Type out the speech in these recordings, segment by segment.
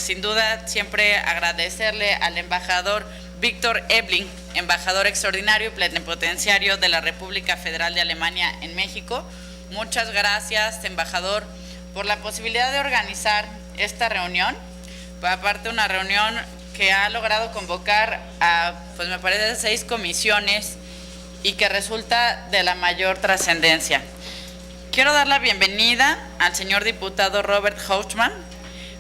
sin duda siempre agradecerle al embajador Víctor Ebling, embajador extraordinario y plenipotenciario de la República Federal de Alemania en México. Muchas gracias, embajador, por la posibilidad de organizar esta reunión. Aparte, una reunión que ha logrado convocar a, pues me parece, 6 comisiones y que resulta de la mayor trascendencia. Quiero dar la bienvenida al señor diputado Robert Hausmann,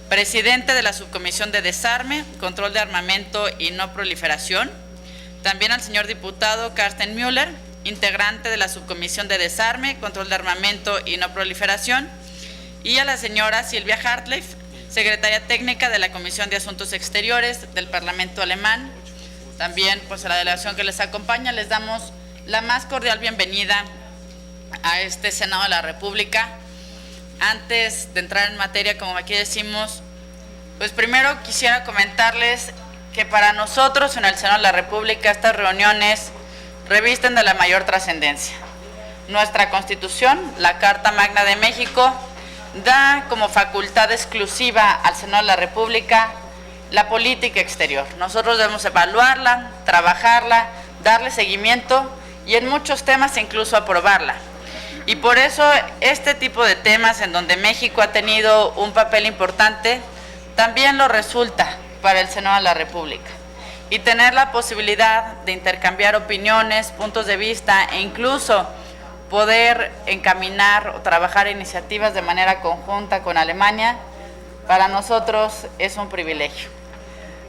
presidente de la Subcomisión de Desarme, Control de Armamento y No Proliferación. También al señor diputado Carsten Müller, integrante de la Subcomisión de Desarme, Control de Armamento y No Proliferación. Y a la señora Silvia Hartleif, secretaria técnica de la Comisión de Asuntos Exteriores del Parlamento Alemán. También, pues, a la delegación que les acompaña, les damos la más cordial bienvenida a este Senado de la República. Antes de entrar en materia, como aquí decimos, pues primero quisiera comentarles que para nosotros en el Senado de la República estas reuniones revisten de la mayor trascendencia. Nuestra Constitución, la Carta Magna de México, da como facultad exclusiva al Senado de la República la política exterior. Nosotros debemos evaluarla, trabajarla, darle seguimiento y en muchos temas incluso aprobarla. Y por eso este tipo de temas en donde México ha tenido un papel importante, también lo resulta para el Senado de la República. Y tener la posibilidad de intercambiar opiniones, puntos de vista e incluso poder encaminar o trabajar iniciativas de manera conjunta con Alemania, para nosotros es un privilegio.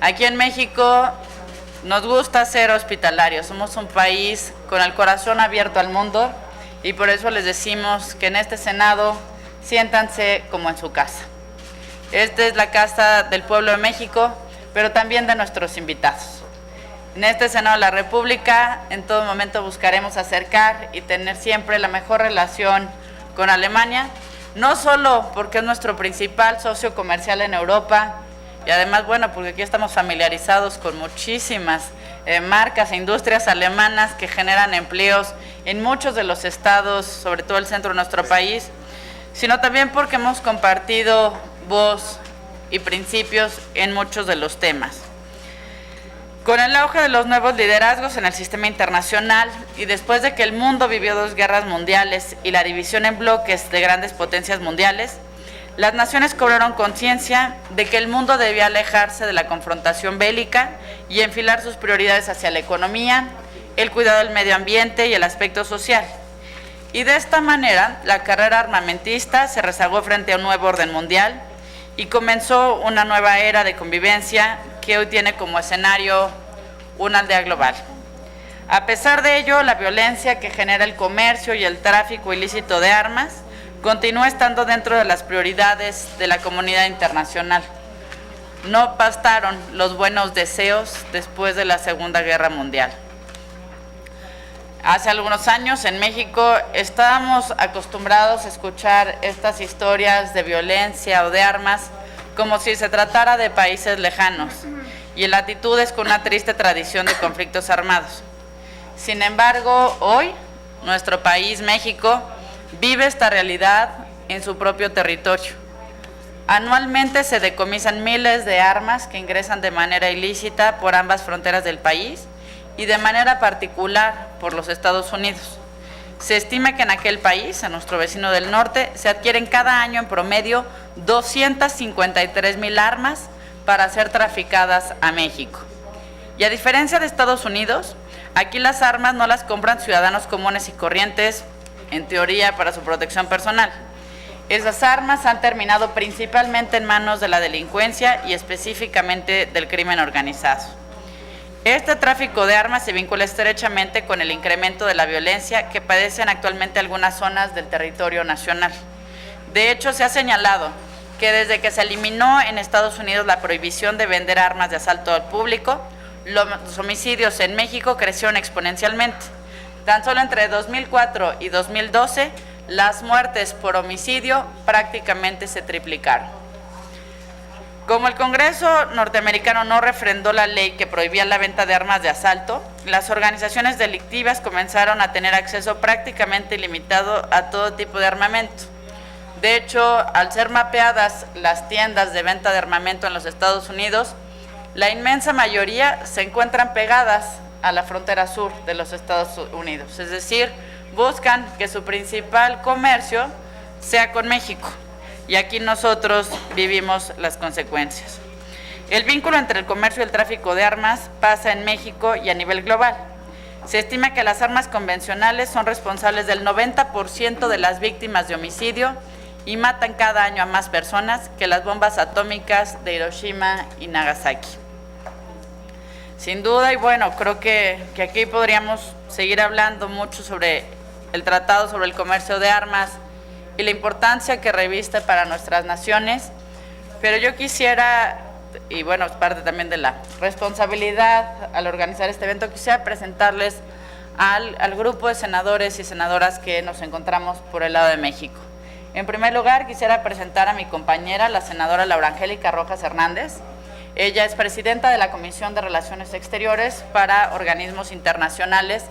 Aquí en México nos gusta ser hospitalarios, somos un país con el corazón abierto al mundo, y por eso les decimos que en este Senado siéntanse como en su casa. Esta es la casa del pueblo de México, pero también de nuestros invitados. En este Senado de la República, en todo momento buscaremos acercar y tener siempre la mejor relación con Alemania, no solo porque es nuestro principal socio comercial en Europa, y además, bueno, porque aquí estamos familiarizados con muchísimas marcas e industrias alemanas que generan empleos en muchos de los estados, sobre todo el centro de nuestro país, sino también porque hemos compartido voz y principios en muchos de los temas. Con el auge de los nuevos liderazgos en el sistema internacional y después de que el mundo vivió 2 guerras mundiales y la división en bloques de grandes potencias mundiales, las naciones cobraron conciencia de que el mundo debía alejarse de la confrontación bélica y enfilar sus prioridades hacia la economía, el cuidado del medio ambiente y el aspecto social. Y de esta manera, la carrera armamentista se rezagó frente a un nuevo orden mundial y comenzó una nueva era de convivencia que hoy tiene como escenario una aldea global. A pesar de ello, la violencia que genera el comercio y el tráfico ilícito de armas continúa estando dentro de las prioridades de la comunidad internacional. No bastaron los buenos deseos después de la Segunda Guerra Mundial. Hace algunos años en México estábamos acostumbrados a escuchar estas historias de violencia o de armas como si se tratara de países lejanos y en latitudes con una triste tradición de conflictos armados. Sin embargo, hoy nuestro país, México, vive esta realidad en su propio territorio. Anualmente se decomisan miles de armas que ingresan de manera ilícita por ambas fronteras del país y de manera particular por los Estados Unidos. Se estima que en aquel país, a nuestro vecino del norte, se adquieren cada año en promedio 253,000 armas para ser traficadas a México. Y a diferencia de Estados Unidos, aquí las armas no las compran ciudadanos comunes y corrientes, en teoría para su protección personal. Esas armas han terminado principalmente en manos de la delincuencia y específicamente del crimen organizado. Este tráfico de armas se vincula estrechamente con el incremento de la violencia que padecen actualmente algunas zonas del territorio nacional. De hecho, se ha señalado que desde que se eliminó en Estados Unidos la prohibición de vender armas de asalto al público, los homicidios en México crecieron exponencialmente. Tan solo entre 2004 y 2012, las muertes por homicidio prácticamente se triplicaron. Como el Congreso norteamericano no refrendó la ley que prohibía la venta de armas de asalto, las organizaciones delictivas comenzaron a tener acceso prácticamente ilimitado a todo tipo de armamento. De hecho, al ser mapeadas las tiendas de venta de armamento en los Estados Unidos, la inmensa mayoría se encuentran pegadas a la frontera sur de los Estados Unidos. Es decir, buscan que su principal comercio sea con México. Y aquí nosotros vivimos las consecuencias. El vínculo entre el comercio y el tráfico de armas pasa en México y a nivel global. Se estima que las armas convencionales son responsables del 90% de las víctimas de homicidio y matan cada año a más personas que las bombas atómicas de Hiroshima y Nagasaki. Sin duda, y bueno, creo que aquí podríamos seguir hablando mucho sobre el Tratado sobre el Comercio de Armas y la importancia que reviste para nuestras naciones, pero yo quisiera, y bueno, es parte también de la responsabilidad al organizar este evento, quisiera presentarles al grupo de senadores y senadoras que nos encontramos por el lado de México. En primer lugar, quisiera presentar a mi compañera, la senadora Laura Angélica Rojas Hernández. Ella es presidenta de la Comisión de Relaciones Exteriores para Organismos Internacionales,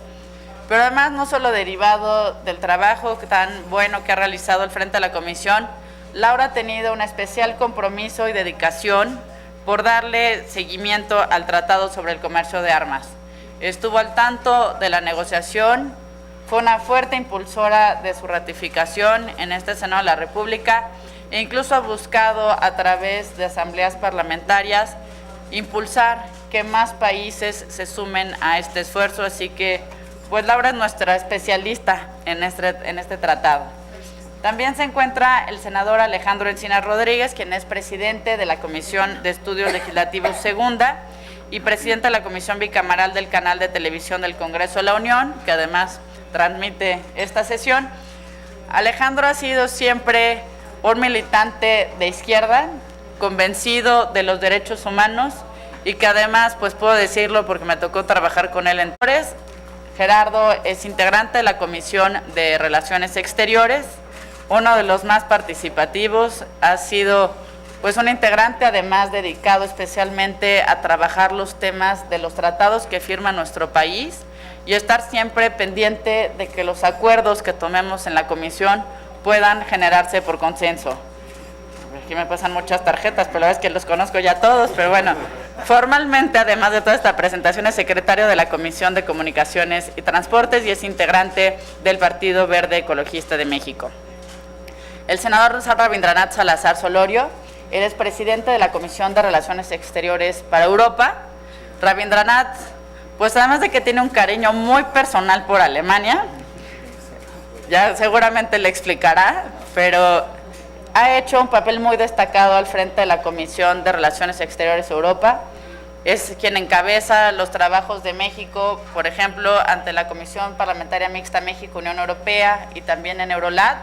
pero además no solo derivado del trabajo tan bueno que ha realizado al frente de la Comisión, Laura ha tenido un especial compromiso y dedicación por darle seguimiento al Tratado sobre el Comercio de Armas. Estuvo al tanto de la negociación, fue una fuerte impulsora de su ratificación en este Senado de la República e incluso ha buscado a través de asambleas parlamentarias impulsar que más países se sumen a este esfuerzo, así que pues Laura es nuestra especialista en este tratado. También se encuentra el senador Alejandro Encinas Rodríguez, quien es presidente de la Comisión de Estudios Legislativos Segunda y presidente de la Comisión Bicameral del Canal de Televisión del Congreso de la Unión, que además transmite esta sesión. Alejandro ha sido siempre un militante de izquierda, convencido de los derechos humanos y que además, pues puedo decirlo porque me tocó trabajar con él en Torres. Gerardo es integrante de la Comisión de Relaciones Exteriores, uno de los más participativos, ha sido pues un integrante además dedicado especialmente a trabajar los temas de los tratados que firma nuestro país y estar siempre pendiente de que los acuerdos que tomemos en la comisión puedan generarse por consenso. Aquí me pasan muchas tarjetas, pero la verdad es que los conozco ya todos, pero bueno, formalmente, además de toda esta presentación, es secretario de la Comisión de Comunicaciones y Transportes y es integrante del Partido Verde Ecologista de México. El senador Rabindranath Salazar Solorio, él es presidente de la Comisión de Relaciones Exteriores para Europa. Rabindranath, pues además de que tiene un cariño muy personal por Alemania, ya seguramente le explicará, pero ha hecho un papel muy destacado al frente de la Comisión de Relaciones Exteriores Europa. Es quien encabeza los trabajos de México, por ejemplo, ante la Comisión Parlamentaria Mixta México-Unión Europea y también en Eurolat,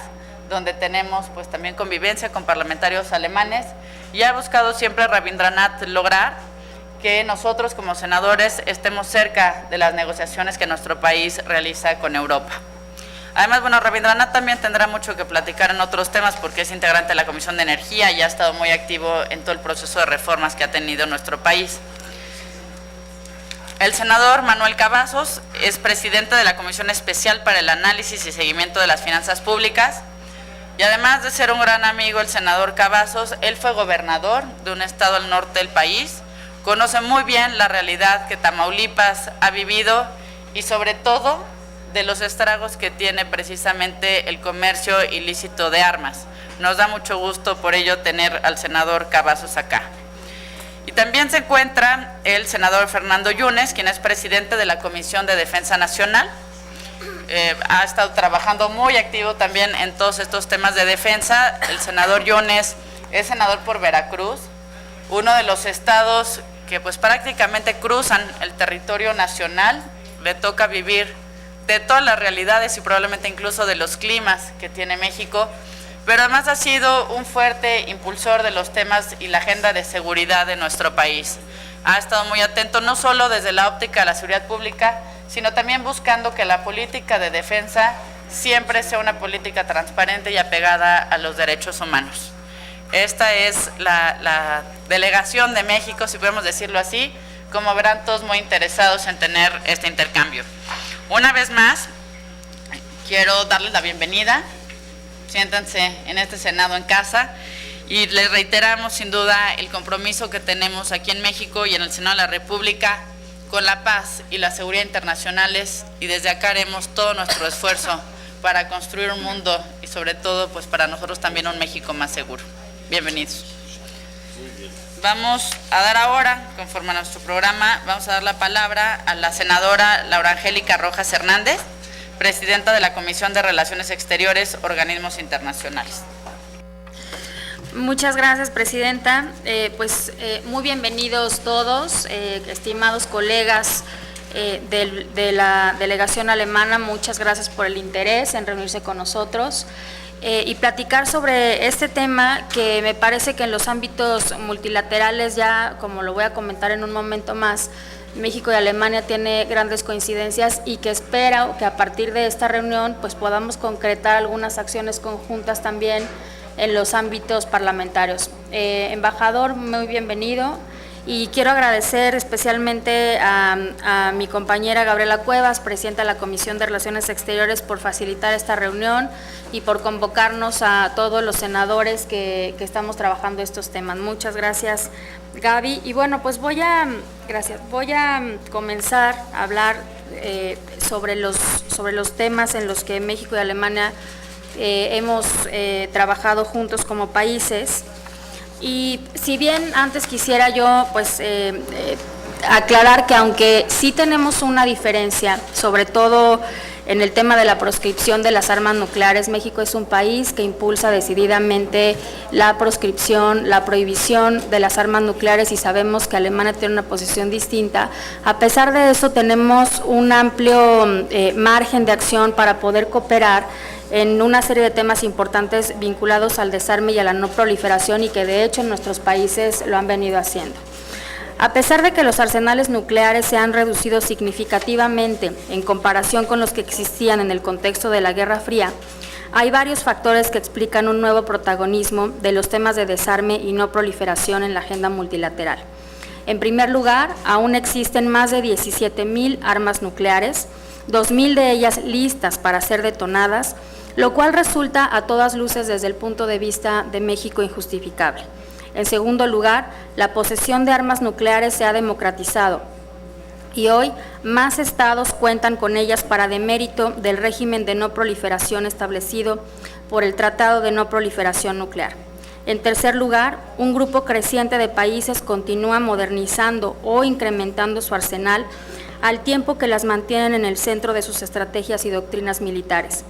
donde tenemos pues también convivencia con parlamentarios alemanes, y ha buscado siempre Rabindranath lograr que nosotros como senadores estemos cerca de las negociaciones que nuestro país realiza con Europa. Además, bueno, Rabindranath también tendrá mucho que platicar en otros temas porque es integrante de la Comisión de Energía y ha estado muy activo en todo el proceso de reformas que ha tenido nuestro país. El senador Manuel Cavazos es presidente de la Comisión Especial para el Análisis y Seguimiento de las Finanzas Públicas y además de ser un gran amigo, el senador Cavazos, él fue gobernador de un estado al norte del país, conoce muy bien la realidad que Tamaulipas ha vivido y sobre todo de los estragos que tiene precisamente el comercio ilícito de armas. Nos da mucho gusto por ello tener al senador Cavazos acá. Y también se encuentra el senador Fernando Yunes, quien es presidente de la Comisión de Defensa Nacional. Ha estado trabajando muy activo también en todos estos temas de defensa. El senador Yunes es senador por Veracruz, uno de los estados que pues prácticamente cruzan el territorio nacional. Le toca vivir de todas las realidades y probablemente incluso de los climas que tiene México, pero además ha sido un fuerte impulsor de los temas y la agenda de seguridad de nuestro país. Ha estado muy atento no solo desde la óptica de la seguridad pública, sino también buscando que la política de defensa siempre sea una política transparente y apegada a los derechos humanos. Esta es la delegación de México, si podemos decirlo así, como verán todos muy interesados en tener este intercambio. Una vez más, quiero darles la bienvenida siéntanse en este Senado en casa y les reiteramos sin duda el compromiso que tenemos aquí en México y en el Senado de la República con la paz y la seguridad internacionales, y desde acá haremos todo nuestro esfuerzo para construir un mundo y sobre todo pues para nosotros también un México más seguro. Bienvenidos. Vamos a dar ahora, conforme a nuestro programa, vamos a dar la palabra a la senadora Laura Angélica Rojas Hernández, presidenta de la Comisión de Relaciones Exteriores, Organismos Internacionales. Muchas gracias, presidenta. Muy bienvenidos todos, estimados colegas de la delegación alemana. Muchas gracias por el interés en reunirse con nosotros y platicar sobre este tema que me parece que en los ámbitos multilaterales, ya como lo voy a comentar en un momento más, México y Alemania tiene grandes coincidencias, y que espero que a partir de esta reunión pues podamos concretar algunas acciones conjuntas también en los ámbitos parlamentarios. Embajador, muy bienvenido, y quiero agradecer especialmente a mi compañera Gabriela Cuevas, presidenta de la Comisión de Relaciones Exteriores, por facilitar esta reunión y por convocarnos a todos los senadores que estamos trabajando estos temas. Muchas gracias, Gaby. Y bueno, pues voy a comenzar a hablar sobre los temas en los que México y Alemania hemos trabajado juntos como países. Y si bien antes quisiera yo pues aclarar que aunque sí tenemos una diferencia, sobre todo en el tema de la proscripción de las armas nucleares, México es un país que impulsa decididamente la proscripción, la prohibición de las armas nucleares, y sabemos que Alemania tiene una posición distinta. A pesar de eso, tenemos un amplio margen de acción para poder cooperar en una serie de temas importantes vinculados al desarme y a la no proliferación, y que de hecho en nuestros países lo han venido haciendo. A pesar de que los arsenales nucleares se han reducido significativamente en comparación con los que existían en el contexto de la Guerra Fría, hay varios factores que explican un nuevo protagonismo de los temas de desarme y no proliferación en la agenda multilateral. En primer lugar, aún existen más de 17,000 armas nucleares, 2,000 de ellas listas para ser detonadas, lo cual resulta a todas luces desde el punto de vista de México injustificable. En segundo lugar, la posesión de armas nucleares se ha democratizado y hoy más estados cuentan con ellas para demérito del régimen de no proliferación establecido por el Tratado de No Proliferación Nuclear. En tercer lugar, un grupo creciente de países continúa modernizando o incrementando su arsenal al tiempo que las mantienen en el centro de sus estrategias y doctrinas militares.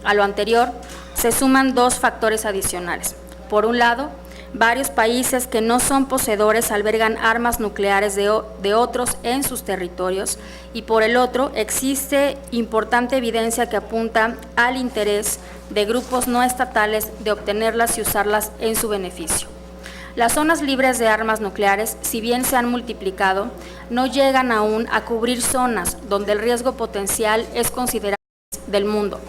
A lo anterior, se suman dos factores adicionales. Por un lado, varios países que no son poseedores albergan armas nucleares de otros en sus territorios, y por el otro, existe importante evidencia que apunta al interés de grupos no estatales de obtenerlas y usarlas en su beneficio. Las zonas libres de armas nucleares, si bien se han multiplicado, no llegan aún a cubrir zonas donde el riesgo potencial es considerable del mundo.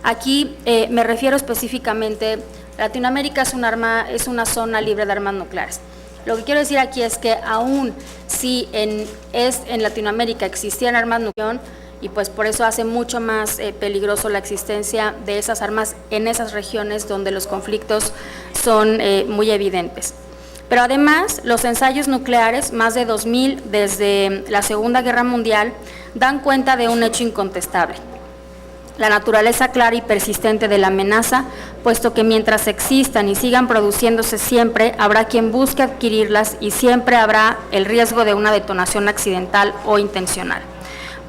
Aquí me refiero específicamente, Latinoamérica es una zona libre de armas nucleares. Lo que quiero decir aquí es que aún si en Latinoamérica existían armas nucleares, y pues por eso hace mucho más peligroso la existencia de esas armas en esas regiones donde los conflictos son muy evidentes. Pero además, los ensayos nucleares, más de 2,000 desde la Segunda Guerra Mundial, dan cuenta de un hecho incontestable: la naturaleza clara y persistente de la amenaza, puesto que mientras existan y sigan produciéndose siempre, habrá quien busque adquirirlas y siempre habrá el riesgo de una detonación accidental o intencional.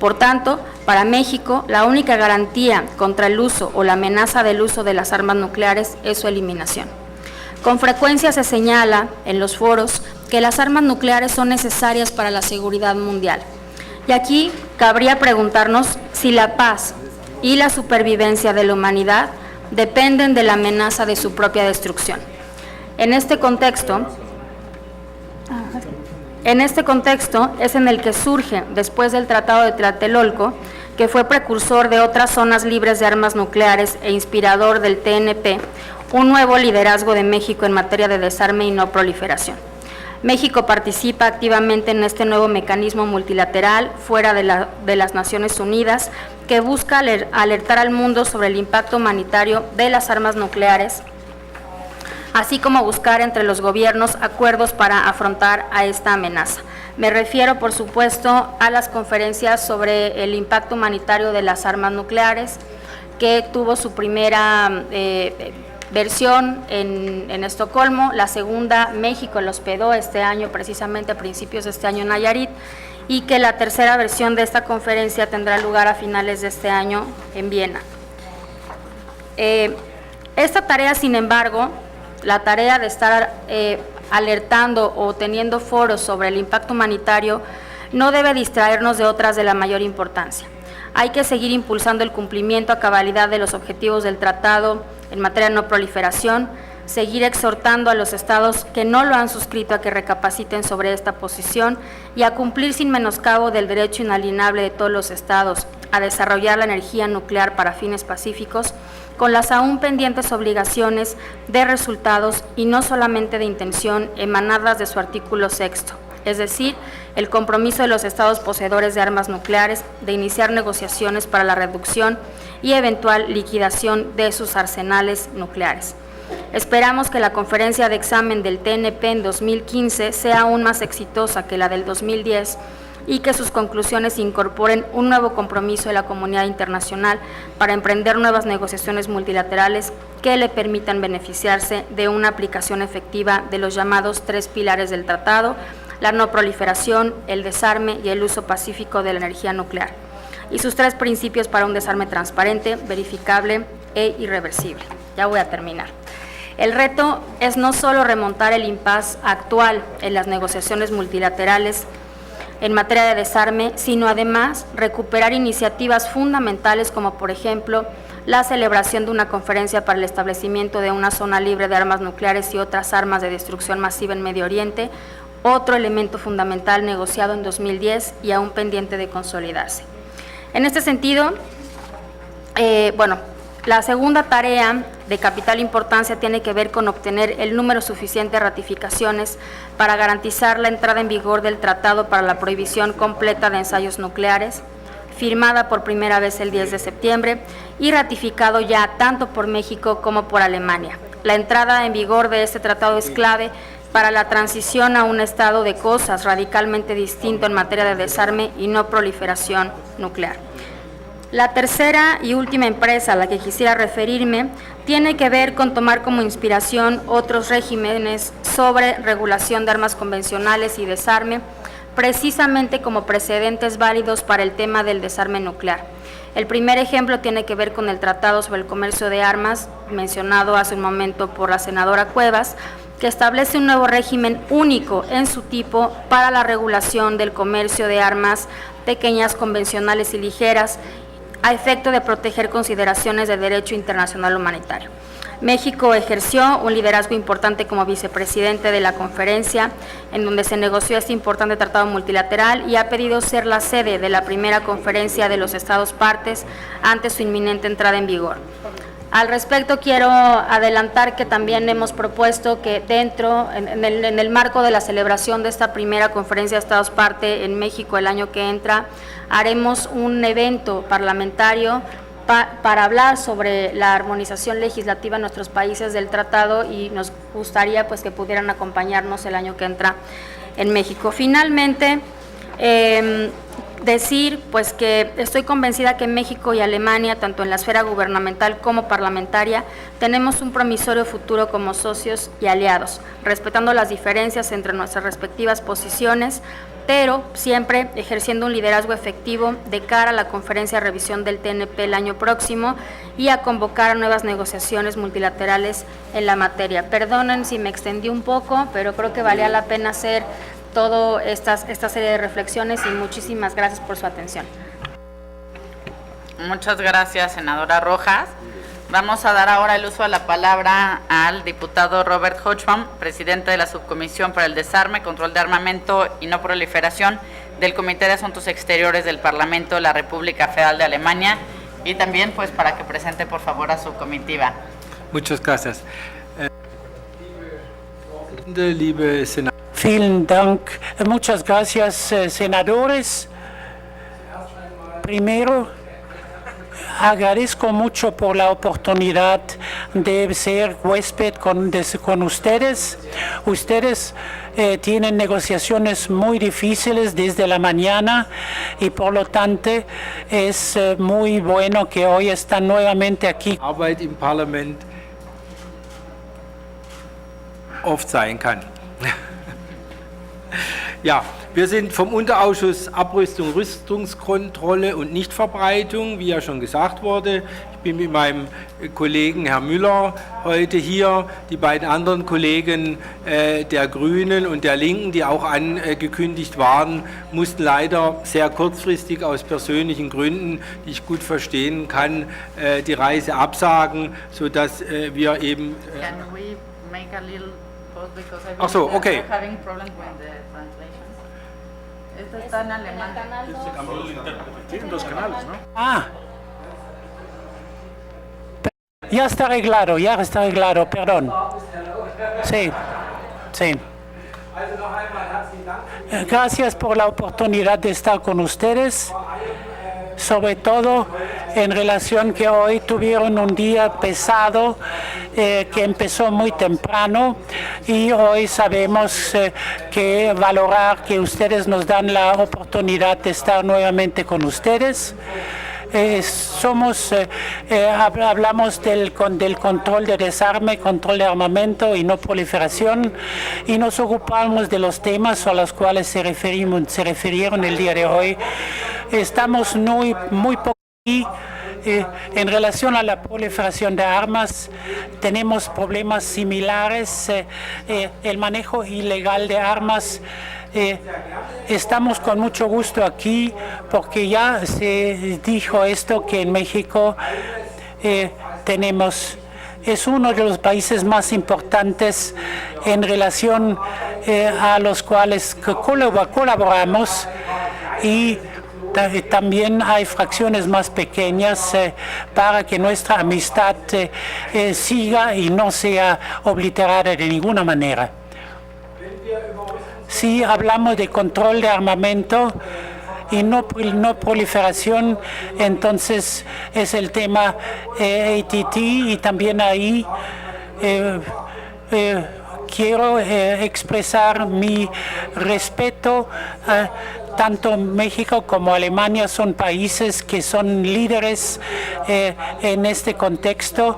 Por tanto, para México, la única garantía contra el uso o la amenaza del uso de las armas nucleares es su eliminación. Con frecuencia se señala en los foros que las armas nucleares son necesarias para la seguridad mundial. Y aquí cabría preguntarnos si la paz y la supervivencia de la humanidad dependen de la amenaza de su propia destrucción. En este contexto es en el que surge, después del Tratado de Tlatelolco, que fue precursor de otras zonas libres de armas nucleares e inspirador del TNP, un nuevo liderazgo de México en materia de desarme y no proliferación. México participa activamente en este nuevo mecanismo multilateral fuera de las Naciones Unidas que busca alertar al mundo sobre el impacto humanitario de las armas nucleares, así como buscar entre los gobiernos acuerdos para afrontar a esta amenaza. Me refiero, por supuesto, a las conferencias sobre el impacto humanitario de las armas nucleares, que tuvo su primera versión en Estocolmo, la segunda México la hospedó este año, precisamente a principios de este año en Nayarit, y que la tercera versión de esta conferencia tendrá lugar a finales de este año en Viena. Esta tarea, sin embargo, la tarea de estar alertando o teniendo foros sobre el impacto humanitario, no debe distraernos de otras de la mayor importancia. Hay que seguir impulsando el cumplimiento a cabalidad de los objetivos del tratado en materia de no proliferación, seguir exhortando a los estados que no lo han suscrito a que recapaciten sobre esta posición y a cumplir sin menoscabo del derecho inalienable de todos los estados a desarrollar la energía nuclear para fines pacíficos, con las aún pendientes obligaciones de resultados y no solamente de intención emanadas de su artículo 6º, es decir, el compromiso de los estados poseedores de armas nucleares de iniciar negociaciones para la reducción y eventual liquidación de sus arsenales nucleares. Esperamos que la conferencia de examen del TNP en 2015 sea aún más exitosa que la del 2010 y que sus conclusiones incorporen un nuevo compromiso de la comunidad internacional para emprender nuevas negociaciones multilaterales que le permitan beneficiarse de una aplicación efectiva de los llamados 3 pilares del tratado: la no proliferación, el desarme y el uso pacífico de la energía nuclear, y sus 3 principios para un desarme transparente, verificable e irreversible. Ya voy a terminar. El reto es no solo remontar el impasse actual en las negociaciones multilaterales en materia de desarme, sino además recuperar iniciativas fundamentales como, por ejemplo, la celebración de una conferencia para el establecimiento de una zona libre de armas nucleares y otras armas de destrucción masiva en Medio Oriente, otro elemento fundamental negociado en 2010 y aún pendiente de consolidarse. En este sentido, la segunda tarea de capital importancia tiene que ver con obtener el número suficiente de ratificaciones para garantizar la entrada en vigor del Tratado para la Prohibición Completa de Ensayos Nucleares, firmada por primera vez el 10 de septiembre y ratificado ya tanto por México como por Alemania. La entrada en vigor de este tratado es clave para la transición a un estado de cosas radicalmente distinto en materia de desarme y no proliferación nuclear. La tercera y última empresa a la que quisiera referirme tiene que ver con tomar como inspiración otros regímenes sobre regulación de armas convencionales y desarme, precisamente como precedentes válidos para el tema del desarme nuclear. El primer ejemplo tiene que ver con el Tratado sobre el Comercio de Armas, mencionado hace un momento por la senadora Cuevas, que establece un nuevo régimen único en su tipo para la regulación del comercio de armas pequeñas, convencionales y ligeras, a efecto de proteger consideraciones de derecho internacional humanitario. México ejerció un liderazgo importante como vicepresidente de la conferencia, en donde se negoció este importante tratado multilateral y ha pedido ser la sede de la primera conferencia de los Estados partes ante su inminente entrada en vigor. Al respecto, quiero adelantar que también hemos propuesto que en el marco de la celebración de esta primera conferencia de Estados parte en México el año que entra, haremos un evento parlamentario para hablar sobre la armonización legislativa en nuestros países del tratado, y nos gustaría pues que pudieran acompañarnos el año que entra en México. Finalmente, decir pues que estoy convencida que México y Alemania, tanto en la esfera gubernamental como parlamentaria, tenemos un promisorio futuro como socios y aliados, respetando las diferencias entre nuestras respectivas posiciones, pero siempre ejerciendo un liderazgo efectivo de cara a la conferencia de revisión del TNP el año próximo y a convocar a nuevas negociaciones multilaterales en la materia. Perdonen si me extendí un poco, pero creo que valía la pena hacer toda esta serie de reflexiones, y muchísimas gracias por su atención. Muchas gracias, senadora Rojas. Vamos a dar ahora el uso de la palabra al diputado Robert Hochbaum, presidente de la Subcomisión para el Desarme, Control de Armamento y No Proliferación del Comité de Asuntos Exteriores del Parlamento de la República Federal de Alemania, y también pues para que presente por favor a su comitiva. Muchas gracias. Liebe Senatoren, Vielen Dank. Muchas gracias, senadores. Primero, agradezco mucho por la oportunidad de ser huésped con ustedes. Ustedes tienen negociaciones muy difíciles desde la mañana y por lo tanto es muy bueno que hoy están nuevamente aquí. Arbeit im Parlament oft sein kann. Ja, wir sind vom Unterausschuss Abrüstung, Rüstungskontrolle und Nichtverbreitung, wie ja schon gesagt wurde. Ich bin mit meinem Kollegen Herrn Müller heute hier. Die beiden anderen Kollegen der Grünen und der Linken, die auch angekündigt waren, mussten leider sehr kurzfristig aus persönlichen Gründen, die ich gut verstehen kann, die Reise absagen, sodass wir eben... Can we make a little pause because I Ach so, believe that okay. we're having problems with the translation. Esto está en alemán. Ah. Ya está arreglado, perdón. Sí, sí. Gracias por la oportunidad de estar con ustedes, sobre todo en relación que hoy tuvieron un día pesado que empezó muy temprano y hoy sabemos que valorar que ustedes nos dan la oportunidad de estar nuevamente con ustedes. Hablamos del control de desarme, control de armamento y no proliferación y nos ocupamos de los temas a los cuales se refirieron el día de hoy. Estamos muy poco aquí. En relación a la proliferación de armas, tenemos problemas similares. El manejo ilegal de armas. Estamos con mucho gusto aquí porque ya se dijo esto que en México es uno de los países más importantes en relación a los cuales colaboramos y también hay fracciones más pequeñas para que nuestra amistad siga y no sea obliterada de ninguna manera. Si hablamos de control de armamento y no proliferación, entonces es el tema ATT y también ahí quiero expresar mi respeto. Tanto México como Alemania son países que son líderes en este contexto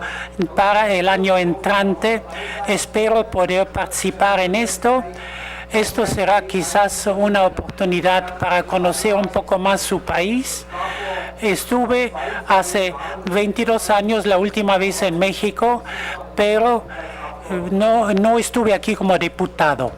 para el año entrante. Espero poder participar en esto. Esto será quizás una oportunidad para conocer un poco más su país. Estuve hace 22 años la última vez en México, pero no estuve aquí como diputado.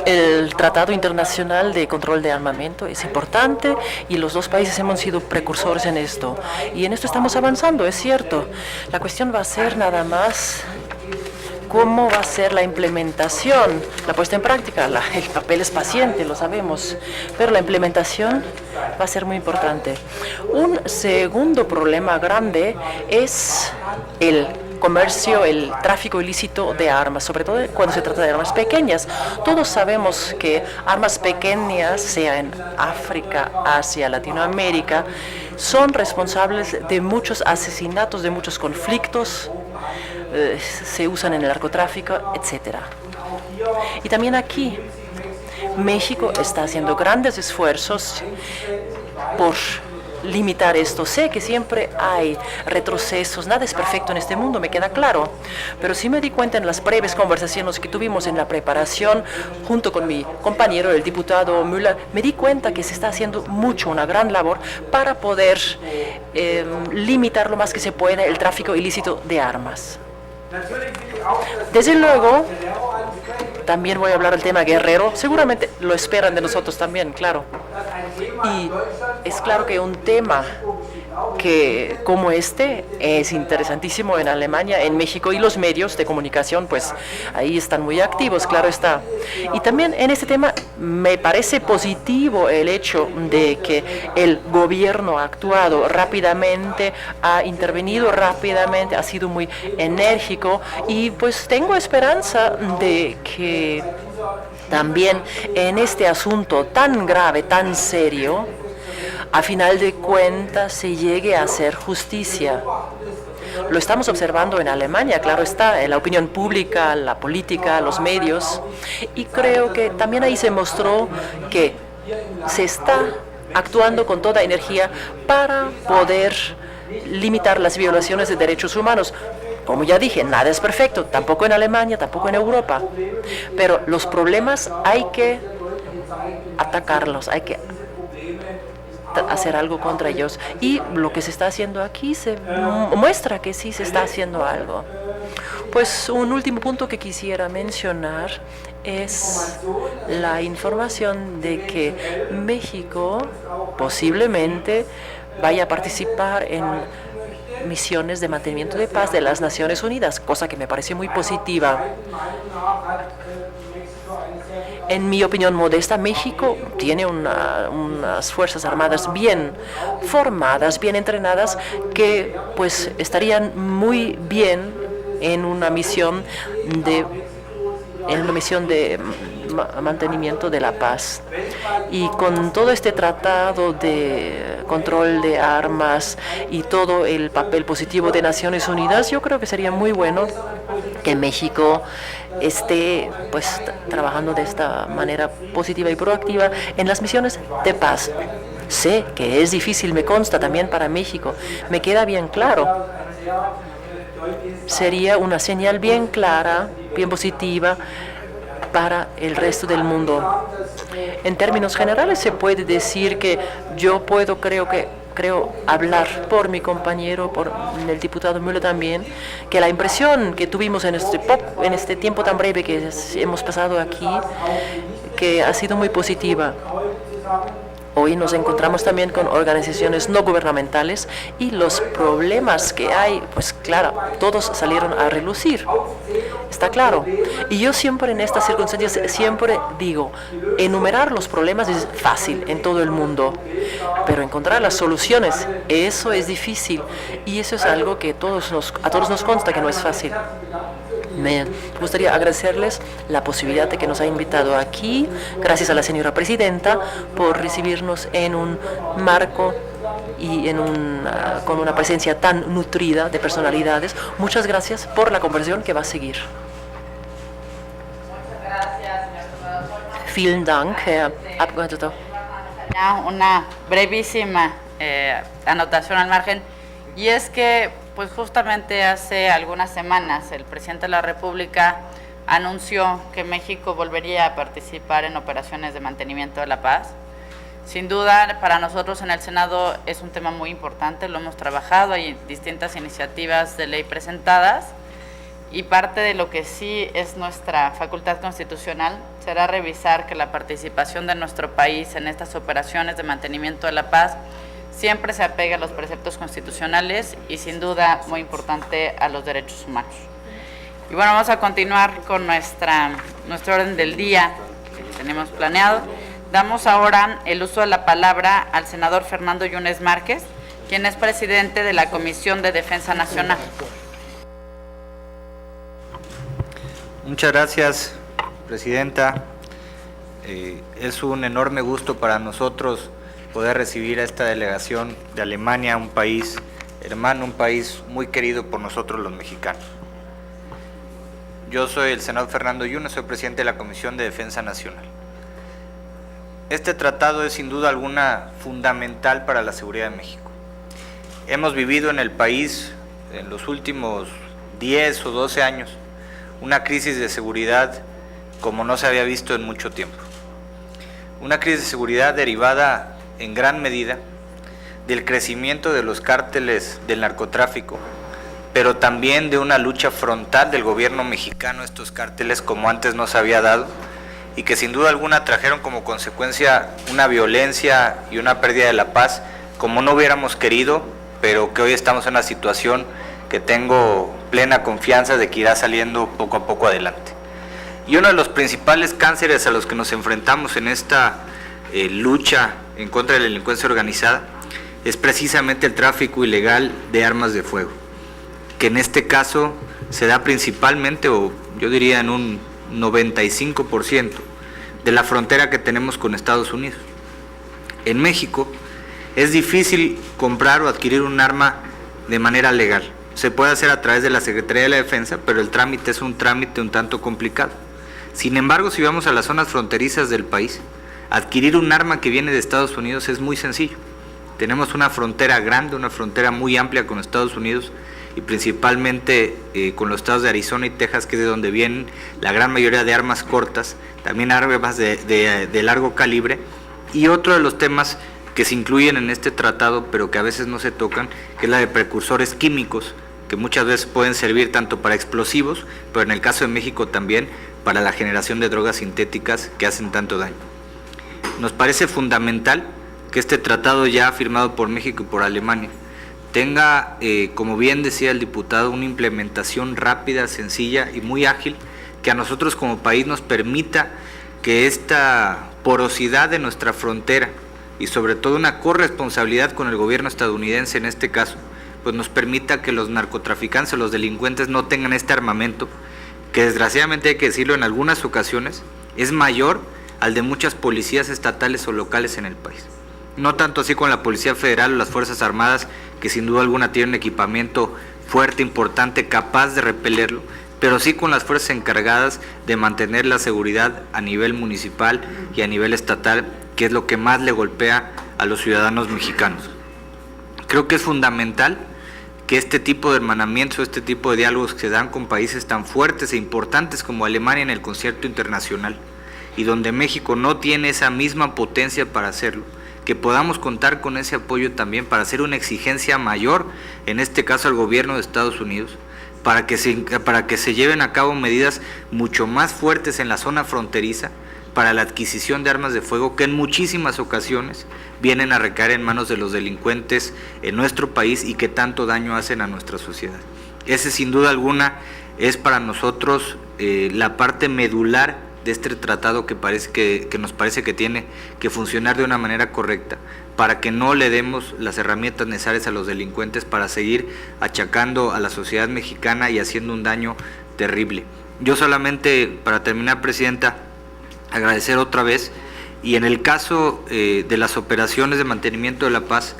El Tratado Internacional de Control de Armamento es importante y los dos países hemos sido precursores en esto. Y en esto estamos avanzando, es cierto. La cuestión va a ser nada más cómo va a ser la implementación, la puesta en práctica. El papel es paciente, lo sabemos, pero la implementación va a ser muy importante. Un segundo problema grande es el comercio, el tráfico ilícito de armas, sobre todo cuando se trata de armas pequeñas. Todos sabemos que armas pequeñas, sea en África, Asia, Latinoamérica, son responsables de muchos asesinatos, de muchos conflictos, se usan en el narcotráfico, etc. Y también aquí, México está haciendo grandes esfuerzos por limitar esto. Sé que siempre hay retrocesos, nada es perfecto en este mundo, me queda claro, pero sí me di cuenta en las breves conversaciones que tuvimos en la preparación junto con mi compañero, el diputado Müller, me di cuenta que se está haciendo mucho, una gran labor para poder limitar lo más que se pueda el tráfico ilícito de armas. Desde luego, también voy a hablar del tema guerrero, seguramente lo esperan de nosotros también, claro. Y es claro que un tema que como este es interesantísimo en Alemania, en México, y los medios de comunicación pues ahí están muy activos, claro está. Y también en este tema me parece positivo el hecho de que el gobierno ha actuado rápidamente, ha intervenido rápidamente, ha sido muy enérgico, y pues tengo esperanza de que también en este asunto tan grave, tan serio, a final de cuentas se llegue a hacer justicia. Lo estamos observando en Alemania, claro está, en la opinión pública, la política, los medios, y creo que también ahí se mostró que se está actuando con toda energía para poder limitar las violaciones de derechos humanos. Como ya dije, nada es perfecto, tampoco en Alemania, tampoco en Europa, pero los problemas hay que atacarlos, hay que hacer algo contra ellos, y lo que se está haciendo aquí se muestra que sí se está haciendo algo. Pues un último punto que quisiera mencionar es la información de que México posiblemente vaya a participar en misiones de mantenimiento de paz de las Naciones Unidas, cosa que me parece muy positiva. En mi opinión modesta, México tiene unas fuerzas armadas bien formadas, bien entrenadas, que pues estarían muy bien en una misión de mantenimiento de la paz. Y con todo este tratado de control de armas y todo el papel positivo de Naciones Unidas, yo creo que sería muy bueno que México esté pues trabajando de esta manera positiva y proactiva en las misiones de paz. Sé que es difícil, me consta también para México, me queda bien claro. Sería una señal bien clara, bien positiva para el resto del mundo. En términos generales se puede decir que yo creo hablar por mi compañero, por el diputado Müller también, que la impresión que tuvimos en este tiempo tan breve que hemos pasado aquí, que ha sido muy positiva. Hoy nos encontramos también con organizaciones no gubernamentales, y los problemas que hay, pues claro, todos salieron a relucir, está claro. Y yo siempre en estas circunstancias, siempre digo, enumerar los problemas es fácil en todo el mundo, pero encontrar las soluciones, eso es difícil, y eso es algo que a todos nos consta que no es fácil. Me gustaría agradecerles la posibilidad de que nos ha invitado aquí, gracias a la señora presidenta, por recibirnos en un marco y con una presencia tan nutrida de personalidades. Muchas gracias por la conversación que va a seguir. Vielen Dank, Herr Abgeordneter. Una brevísima anotación al margen, y es que pues justamente hace algunas semanas el presidente de la República anunció que México volvería a participar en operaciones de mantenimiento de la paz. Sin duda, para nosotros en el Senado es un tema muy importante, lo hemos trabajado, hay distintas iniciativas de ley presentadas, y parte de lo que sí es nuestra facultad constitucional será revisar que la participación de nuestro país en estas operaciones de mantenimiento de la paz siempre se apega a los preceptos constitucionales y sin duda muy importante a los derechos humanos. Y bueno, vamos a continuar con nuestro orden del día que tenemos planeado. Damos ahora el uso de la palabra al senador Fernando Yunes Márquez, quien es presidente de la Comisión de Defensa Nacional. Muchas gracias, presidenta. Es un enorme gusto para nosotros poder recibir a esta delegación de Alemania, un país hermano, un país muy querido por nosotros los mexicanos. Yo soy el senador Fernando Yunes, soy presidente de la Comisión de Defensa Nacional. Este tratado es sin duda alguna fundamental para la seguridad de México. Hemos vivido en el país en los últimos 10 o 12 años una crisis de seguridad como no se había visto en mucho tiempo. Una crisis de seguridad derivada en gran medida del crecimiento de los cárteles del narcotráfico, pero también de una lucha frontal del gobierno mexicano a estos cárteles como antes no se había dado, y que sin duda alguna trajeron como consecuencia una violencia y una pérdida de la paz como no hubiéramos querido pero que hoy estamos en una situación que tengo plena confianza de que irá saliendo poco a poco adelante. Y uno de los principales cánceres a los que nos enfrentamos en esta lucha en contra de la delincuencia organizada es precisamente el tráfico ilegal de armas de fuego, que en este caso se da principalmente, o yo diría en un 95%, de la frontera que tenemos con Estados Unidos. En México es difícil comprar o adquirir un arma de manera legal. Se puede hacer a través de la Secretaría de la Defensa, pero el trámite es un trámite un tanto complicado. Sin embargo, si vamos a las zonas fronterizas del país, adquirir un arma que viene de Estados Unidos es muy sencillo. Tenemos una frontera grande, una frontera muy amplia con Estados Unidos y principalmente con los estados de Arizona y Texas, que es de donde vienen la gran mayoría de armas cortas, también armas de largo calibre. Y otro de los temas que se incluyen en este tratado, pero que a veces no se tocan, que es la de precursores químicos, que muchas veces pueden servir tanto para explosivos, pero en el caso de México también para la generación de drogas sintéticas que hacen tanto daño. Nos parece fundamental que este tratado ya firmado por México y por Alemania tenga, como bien decía el diputado, una implementación rápida, sencilla y muy ágil, que a nosotros como país nos permita que esta porosidad de nuestra frontera y sobre todo una corresponsabilidad con el gobierno estadounidense en este caso, pues nos permita que los narcotraficantes o los delincuentes no tengan este armamento, que desgraciadamente hay que decirlo en algunas ocasiones, es mayor al de muchas policías estatales o locales en el país. No tanto así con la Policía Federal o las Fuerzas Armadas, que sin duda alguna tienen un equipamiento fuerte, importante, capaz de repelerlo, pero sí con las fuerzas encargadas de mantener la seguridad a nivel municipal y a nivel estatal, que es lo que más le golpea a los ciudadanos mexicanos. Creo que es fundamental que este tipo de hermanamientos, este tipo de diálogos que se dan con países tan fuertes e importantes como Alemania en el concierto internacional, y donde México no tiene esa misma potencia para hacerlo, que podamos contar con ese apoyo también para hacer una exigencia mayor, en este caso al gobierno de Estados Unidos, para que se lleven a cabo medidas mucho más fuertes en la zona fronteriza para la adquisición de armas de fuego, que en muchísimas ocasiones vienen a recaer en manos de los delincuentes en nuestro país y que tanto daño hacen a nuestra sociedad. Ese sin duda alguna es para nosotros la parte medular de este tratado que nos parece que tiene que funcionar de una manera correcta, para que no le demos las herramientas necesarias a los delincuentes para seguir achacando a la sociedad mexicana y haciendo un daño terrible. Yo solamente, para terminar, Presidenta, agradecer otra vez, y en el caso de las operaciones de mantenimiento de la paz,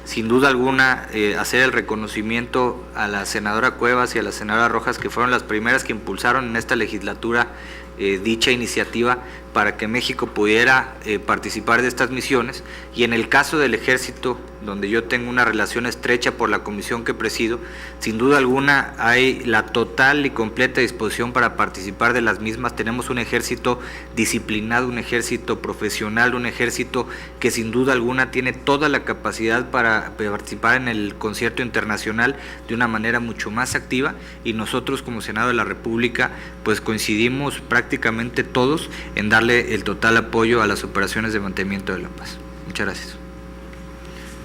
sin duda alguna hacer el reconocimiento a la senadora Cuevas y a la senadora Rojas, que fueron las primeras que impulsaron en esta legislatura dicha iniciativa para que México pudiera participar de estas misiones, y en el caso del Ejército, donde yo tengo una relación estrecha por la comisión que presido, sin duda alguna hay la total y completa disposición para participar de las mismas. Tenemos un ejército disciplinado, un ejército profesional, un ejército que sin duda alguna tiene toda la capacidad para participar en el concierto internacional de una manera mucho más activa, y nosotros como Senado de la República pues coincidimos prácticamente todos en darle el total apoyo a las operaciones de mantenimiento de la paz. Muchas gracias.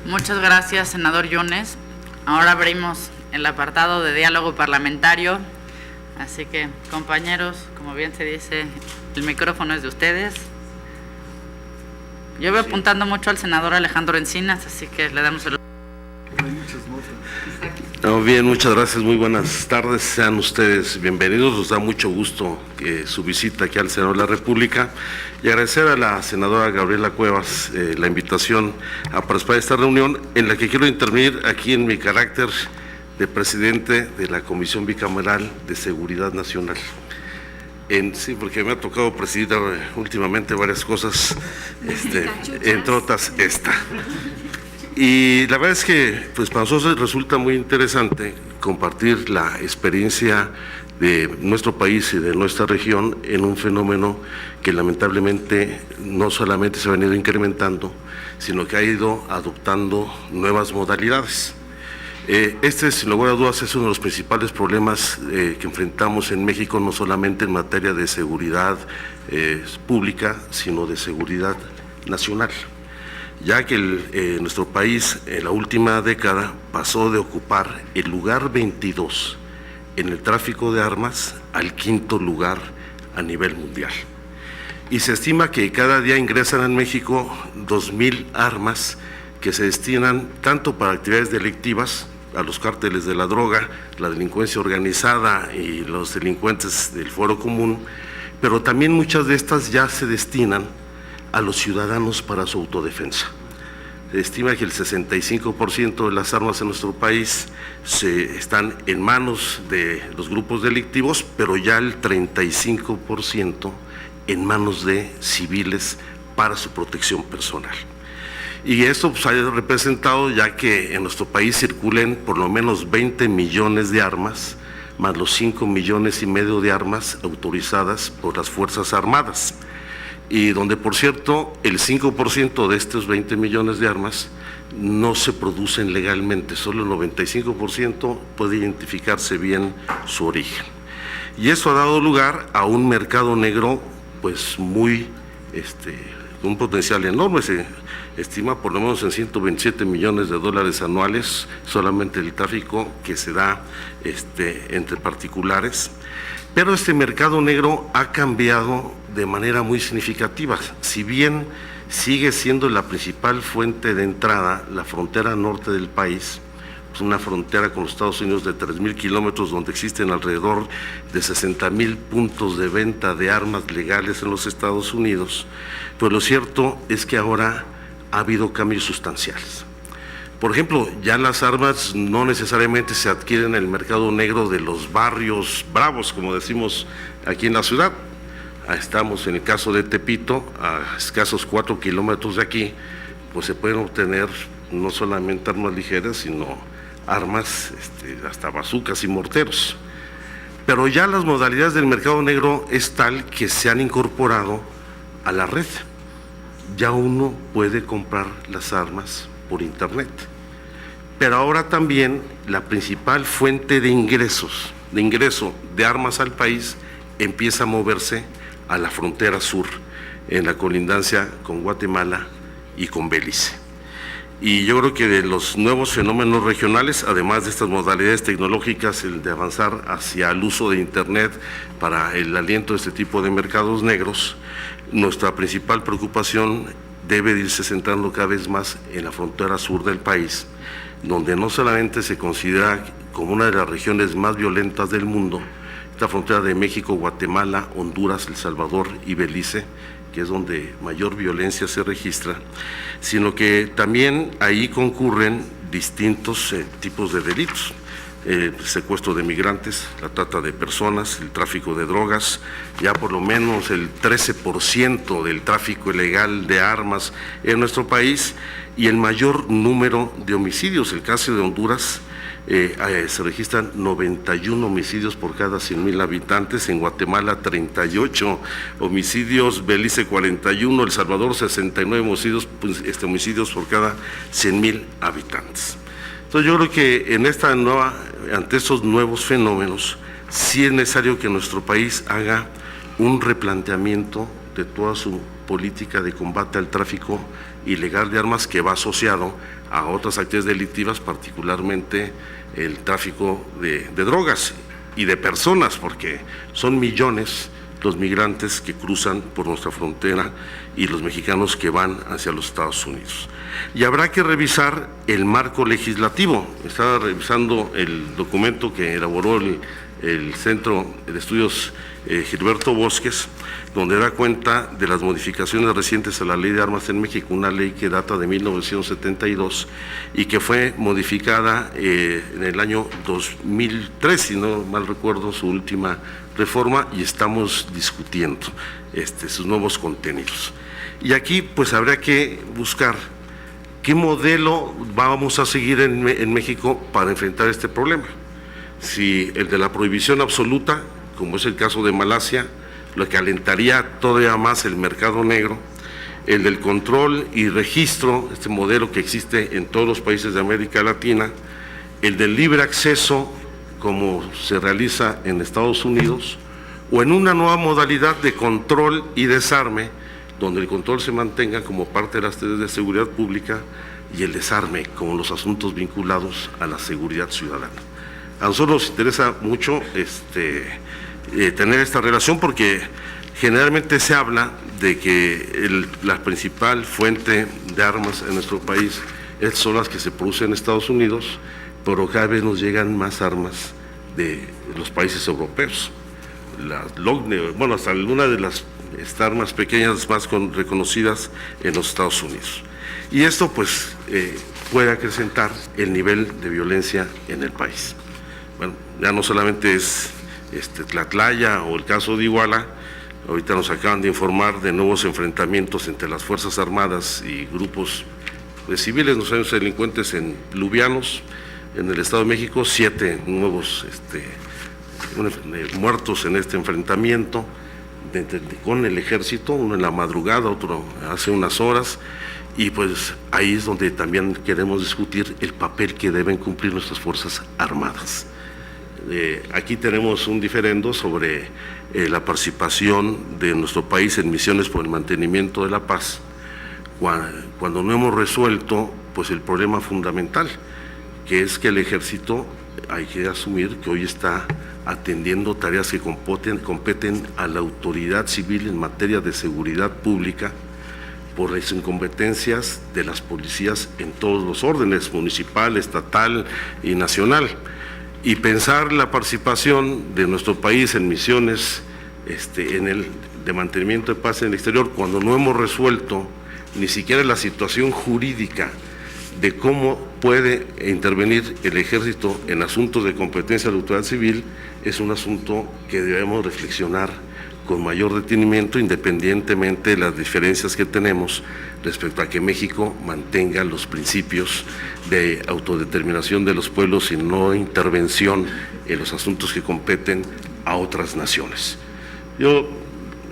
Muchas gracias, senador Yunes. Ahora abrimos el apartado de diálogo parlamentario, así que, compañeros, como bien se dice, el micrófono es de ustedes. Yo voy apuntando mucho al senador Alejandro Encinas, así que le damos el... Bien, muchas gracias, muy buenas tardes, sean ustedes bienvenidos. Nos da mucho gusto su visita aquí al Senado de la República, y agradecer a la senadora Gabriela Cuevas la invitación a participar de esta reunión, en la que quiero intervenir aquí en mi carácter de presidente de la Comisión Bicameral de Seguridad Nacional. Sí, porque me ha tocado presidir últimamente varias cosas, entre otras esta. Y la verdad es que pues para nosotros resulta muy interesante compartir la experiencia de nuestro país y de nuestra región en un fenómeno que lamentablemente no solamente se ha venido incrementando, sino que ha ido adoptando nuevas modalidades. Sin lugar a dudas, es uno de los principales problemas que enfrentamos en México, no solamente en materia de seguridad pública, sino de seguridad nacional. ya que nuestro país en la última década pasó de ocupar el lugar 22 en el tráfico de armas al 5º lugar a nivel mundial. Y se estima que cada día ingresan en México 2,000 armas que se destinan tanto para actividades delictivas, a los cárteles de la droga, la delincuencia organizada y los delincuentes del fuero común, pero también muchas de estas ya se destinan a los ciudadanos para su autodefensa. Se estima que el 65% de las armas en nuestro país están en manos de los grupos delictivos, pero ya el 35% en manos de civiles para su protección personal. Y esto pues, ha representado ya que en nuestro país circulen por lo menos 20 millones de armas, más los 5,5 millones de armas autorizadas por las Fuerzas Armadas. Y donde, por cierto, el 5% de estos 20 millones de armas no se producen legalmente, solo el 95% puede identificarse bien su origen. Y eso ha dado lugar a un mercado negro pues muy, un potencial enorme. Se estima por lo menos en $127 millones anuales solamente el tráfico que se da entre particulares. Pero este mercado negro ha cambiado de manera muy significativa. Si bien sigue siendo la principal fuente de entrada la frontera norte del país, pues una frontera con los Estados Unidos de 3,000 kilómetros, donde existen alrededor de 60,000 puntos de venta de armas legales en los Estados Unidos, pues lo cierto es que ahora ha habido cambios sustanciales. Por ejemplo, ya las armas no necesariamente se adquieren en el mercado negro de los barrios bravos, como decimos aquí en la ciudad. Estamos en el caso de Tepito, a escasos 4 kilómetros de aquí, pues se pueden obtener no solamente armas ligeras, sino armas, hasta bazucas y morteros. Pero ya las modalidades del mercado negro es tal que se han incorporado a la red. Ya uno puede comprar las armas por internet. Pero ahora también la principal fuente de ingreso de armas al país empieza a moverse a la frontera sur, en la colindancia con Guatemala y con Belice. Y yo creo que de los nuevos fenómenos regionales, además de estas modalidades tecnológicas, el de avanzar hacia el uso de internet para el aliento de este tipo de mercados negros, nuestra principal preocupación debe irse centrando cada vez más en la frontera sur del país, donde no solamente se considera como una de las regiones más violentas del mundo, esta frontera de México, Guatemala, Honduras, El Salvador y Belice, que es donde mayor violencia se registra, sino que también ahí concurren distintos tipos de delitos. El secuestro de migrantes, la trata de personas, el tráfico de drogas, ya por lo menos el 13% del tráfico ilegal de armas en nuestro país y el mayor número de homicidios. El caso de Honduras, se registran 91 homicidios por cada 100,000 habitantes, en Guatemala 38 homicidios, Belice 41, El Salvador 69 homicidios por cada 100,000 habitantes. Entonces yo creo que ante estos nuevos fenómenos, sí es necesario que nuestro país haga un replanteamiento de toda su política de combate al tráfico ilegal de armas, que va asociado a otras actividades delictivas, particularmente el tráfico de drogas y de personas, porque son millones los migrantes que cruzan por nuestra frontera y los mexicanos que van hacia los Estados Unidos. Y habrá que revisar el marco legislativo. Estaba revisando el documento que elaboró el Centro de Estudios Gilberto Bosques, donde da cuenta de las modificaciones recientes a la Ley de Armas en México, una ley que data de 1972 y que fue modificada en el año 2003, si no mal recuerdo, su última reforma, y estamos discutiendo sus nuevos contenidos. Y aquí pues habría que buscar qué modelo vamos a seguir en México para enfrentar este problema. Si el de la prohibición absoluta, como es el caso de Malasia, lo que alentaría todavía más el mercado negro, el del control y registro, este modelo que existe en todos los países de América Latina, el del libre acceso, como se realiza en Estados Unidos, o en una nueva modalidad de control y desarme, donde el control se mantenga como parte de las tareas de seguridad pública y el desarme como los asuntos vinculados a la seguridad ciudadana. A nosotros nos interesa mucho tener esta relación porque generalmente se habla de que la principal fuente de armas en nuestro país son las que se producen en Estados Unidos, pero cada vez nos llegan más armas de los países europeos. Hasta alguna de las armas pequeñas más reconocidas en los Estados Unidos. Y esto pues puede acrecentar el nivel de violencia en el país. Bueno, ya no solamente es Tlatlaya o el caso de Iguala, ahorita nos acaban de informar de nuevos enfrentamientos entre las Fuerzas Armadas y grupos de civiles, no sabemos, delincuentes en Lubianos, en el Estado de México, 7 nuevos muertos en este enfrentamiento con el ejército, uno en la madrugada, otro hace unas horas, y pues ahí es donde también queremos discutir el papel que deben cumplir nuestras Fuerzas Armadas. Aquí tenemos un diferendo sobre la participación de nuestro país en misiones por el mantenimiento de la paz, cuando no hemos resuelto pues el problema fundamental, que es que el ejército, hay que asumir que hoy está atendiendo tareas que competen a la autoridad civil en materia de seguridad pública por las incompetencias de las policías en todos los órdenes, municipal, estatal y nacional. Y pensar la participación de nuestro país en misiones de mantenimiento de paz en el exterior, cuando no hemos resuelto ni siquiera la situación jurídica de cómo puede intervenir el ejército en asuntos de competencia de la autoridad civil, es un asunto que debemos reflexionar con mayor detenimiento, independientemente de las diferencias que tenemos respecto a que México mantenga los principios de autodeterminación de los pueblos y no intervención en los asuntos que competen a otras naciones.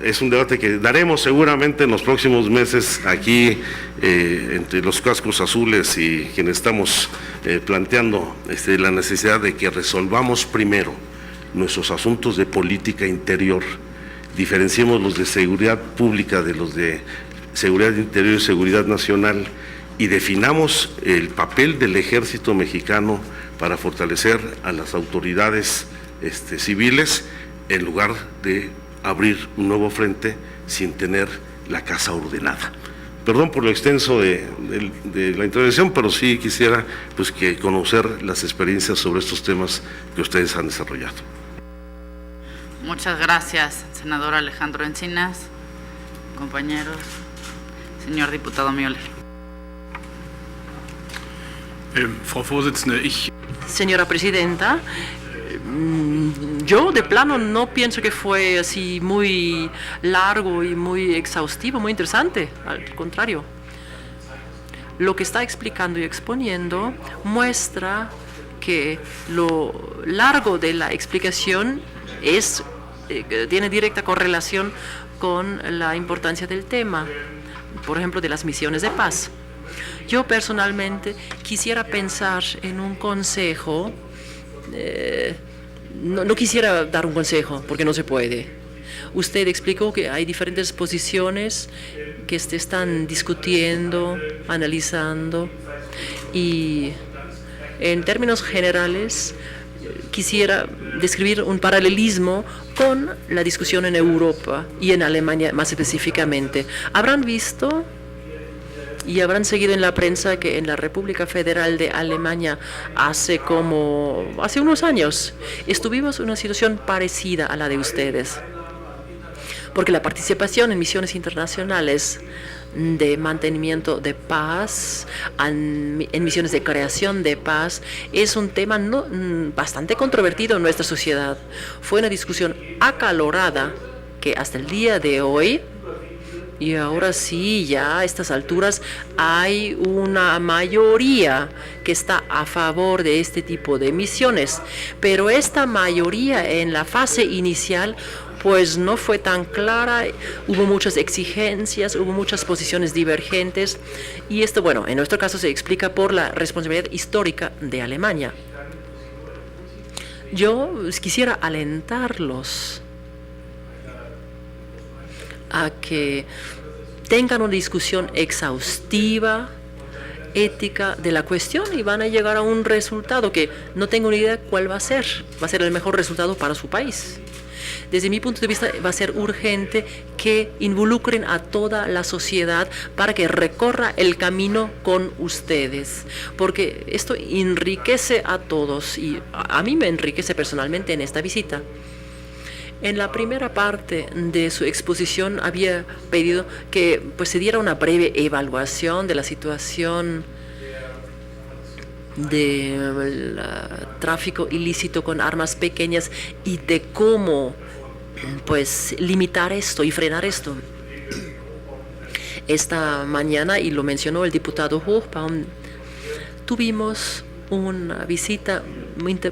Es un debate que daremos seguramente en los próximos meses aquí entre los cascos azules y quienes estamos planteando la necesidad de que resolvamos primero nuestros asuntos de política interior, diferenciemos los de seguridad pública de los de seguridad interior y seguridad nacional y definamos el papel del ejército mexicano para fortalecer a las autoridades civiles en lugar de abrir un nuevo frente sin tener la casa ordenada. Perdón por lo extenso de la intervención, pero sí quisiera pues que conocer las experiencias sobre estos temas que ustedes han desarrollado. Muchas gracias, senador Alejandro Encinas. Compañeros, señor diputado Müller. Frau Vorsitzende, Señora Presidenta, yo de plano no pienso que fue así muy largo y muy exhaustivo, muy interesante, al contrario. Lo que está explicando y exponiendo muestra que lo largo de la explicación tiene directa correlación con la importancia del tema, por ejemplo, de las misiones de paz. Yo personalmente quisiera pensar en un consejo. No quisiera dar un consejo porque no se puede. Usted explicó que hay diferentes posiciones que se están discutiendo, analizando, y en términos generales quisiera describir un paralelismo con la discusión en Europa y en Alemania más específicamente. Habrán visto y habrán seguido en la prensa que en la República Federal de Alemania hace unos años estuvimos en una situación parecida a la de ustedes, porque la participación en misiones internacionales de mantenimiento de paz, en misiones de creación de paz, es un tema bastante controvertido en nuestra sociedad. Fue una discusión acalorada que hasta el día de hoy, y ahora sí, ya a estas alturas, hay una mayoría que está a favor de este tipo de misiones. Pero esta mayoría en la fase inicial pues no fue tan clara, hubo muchas exigencias, hubo muchas posiciones divergentes, y esto, bueno, en nuestro caso se explica por la responsabilidad histórica de Alemania. Yo quisiera alentarlos a que tengan una discusión exhaustiva, ética de la cuestión y van a llegar a un resultado que no tengo ni idea cuál va a ser el mejor resultado para su país. Desde mi punto de vista va a ser urgente que involucren a toda la sociedad para que recorra el camino con ustedes, porque esto enriquece a todos y a mí me enriquece personalmente en esta visita. En la primera parte de su exposición había pedido que pues, se diera una breve evaluación de la situación del tráfico ilícito con armas pequeñas y de cómo pues, limitar esto y frenar esto. Esta mañana, y lo mencionó el diputado Hochbaum, tuvimos una visita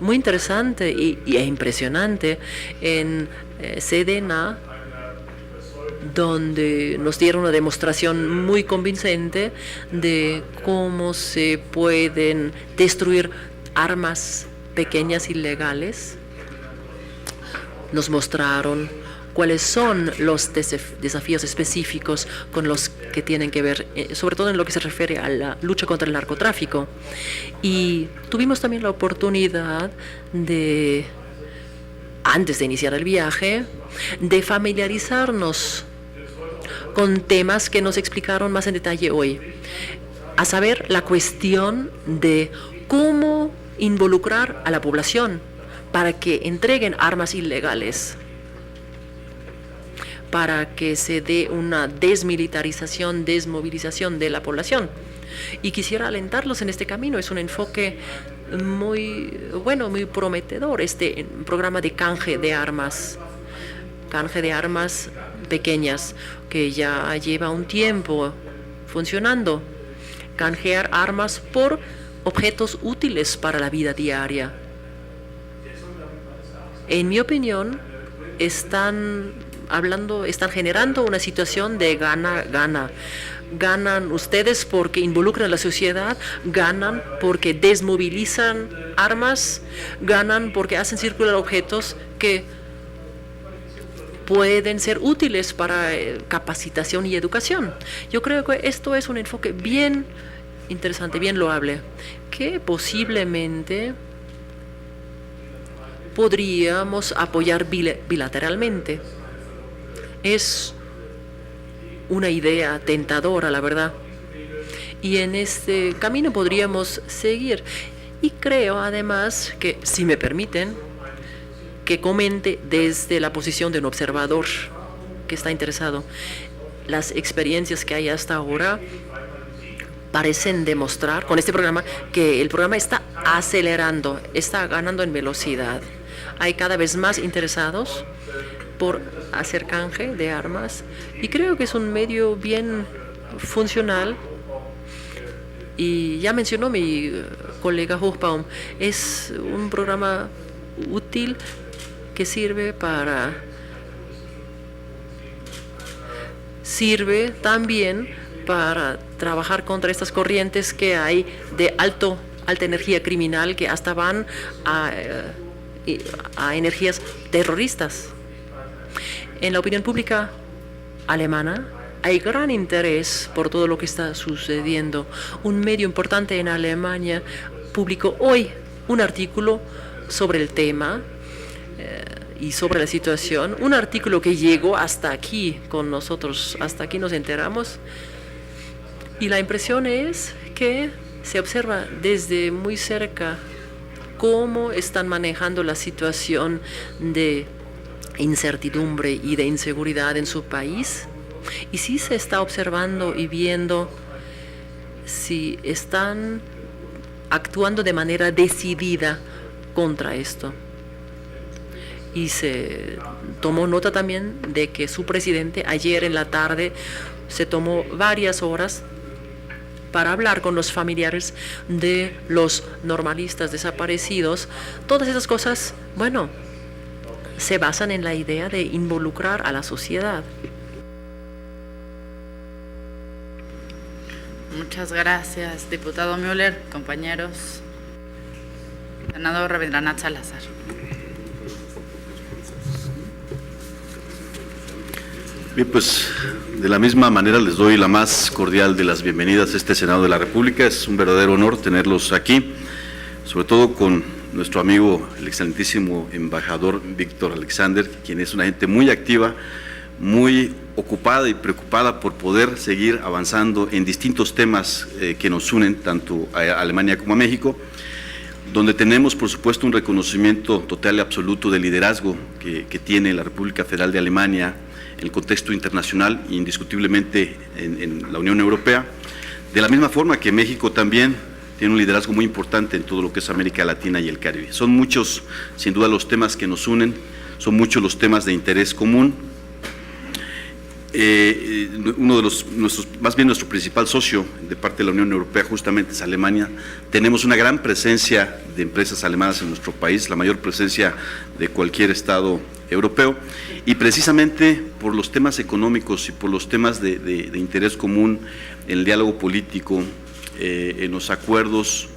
muy interesante e impresionante en Sedena, donde nos dieron una demostración muy convincente de cómo se pueden destruir armas pequeñas ilegales. Nos mostraron cuáles son los desafíos específicos con los que tienen que ver, sobre todo en lo que se refiere a la lucha contra el narcotráfico. Y tuvimos también la oportunidad de, antes de iniciar el viaje, de familiarizarnos con temas que nos explicaron más en detalle hoy, a saber, la cuestión de cómo involucrar a la población para que entreguen armas ilegales, para que se dé una desmilitarización, desmovilización de la población. Y quisiera alentarlos en este camino. Es un enfoque muy bueno, muy prometedor, este programa de canje de armas pequeñas, que ya lleva un tiempo funcionando. Canjear armas por objetos útiles para la vida diaria. En mi opinión, están generando una situación de gana-gana. Ganan ustedes porque involucran a la sociedad, ganan porque desmovilizan armas, ganan porque hacen circular objetos que pueden ser útiles para capacitación y educación. Yo creo que esto es un enfoque bien interesante, bien loable, que posiblemente podríamos apoyar bilateralmente. Es una idea tentadora, la verdad. Y en este camino podríamos seguir. Y creo, además, que, si me permiten, que comente desde la posición de un observador que está interesado. Las experiencias que hay hasta ahora parecen demostrar, con este programa, que el programa está acelerando, está ganando en velocidad. Hay cada vez más interesados por hacer canje de armas y creo que es un medio bien funcional. Y ya mencionó mi colega Hochbaum, es un programa útil que sirve también para trabajar contra estas corrientes que hay de alta energía criminal que hasta van a energías terroristas. En la opinión pública alemana hay gran interés por todo lo que está sucediendo. Un medio importante en Alemania publicó hoy un artículo sobre el tema y sobre la situación. Un artículo que llegó hasta aquí con nosotros, hasta aquí nos enteramos. Y la impresión es que se observa desde muy cerca cómo están manejando la situación de incertidumbre y de inseguridad en su país. Y sí se está observando y viendo si están actuando de manera decidida contra esto. Y se tomó nota también de que su presidente ayer en la tarde se tomó varias horas para hablar con los familiares de los normalistas desaparecidos. Todas esas cosas, bueno, se basan en la idea de involucrar a la sociedad. Muchas gracias, diputado Müller, compañeros. Senador Rabindranath Salazar. Bien, pues de la misma manera les doy la más cordial de las bienvenidas a este Senado de la República. Es un verdadero honor tenerlos aquí, sobre todo con nuestro amigo, el excelentísimo embajador Víctor Alexander, quien es una gente muy activa, muy ocupada y preocupada por poder seguir avanzando en distintos temas que nos unen tanto a Alemania como a México, donde tenemos, por supuesto, un reconocimiento total y absoluto del liderazgo que tiene la República Federal de Alemania en el contexto internacional e indiscutiblemente en la Unión Europea, de la misma forma que México también tiene un liderazgo muy importante en todo lo que es América Latina y el Caribe. Son muchos, sin duda, los temas que nos unen, son muchos los temas de interés común. Uno de nuestro principal socio de parte de la Unión Europea justamente es Alemania. Tenemos una gran presencia de empresas alemanas en nuestro país, la mayor presencia de cualquier estado europeo, y precisamente por los temas económicos y por los temas de interés común en el diálogo político, en los acuerdos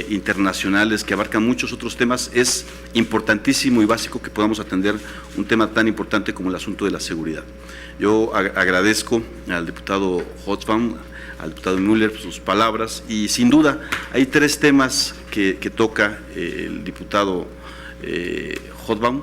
internacionales que abarcan muchos otros temas, es importantísimo y básico que podamos atender un tema tan importante como el asunto de la seguridad. Yo agradezco al diputado Hobsbawm, al diputado Müller sus palabras, y sin duda hay tres temas que toca el diputado Hobsbawm,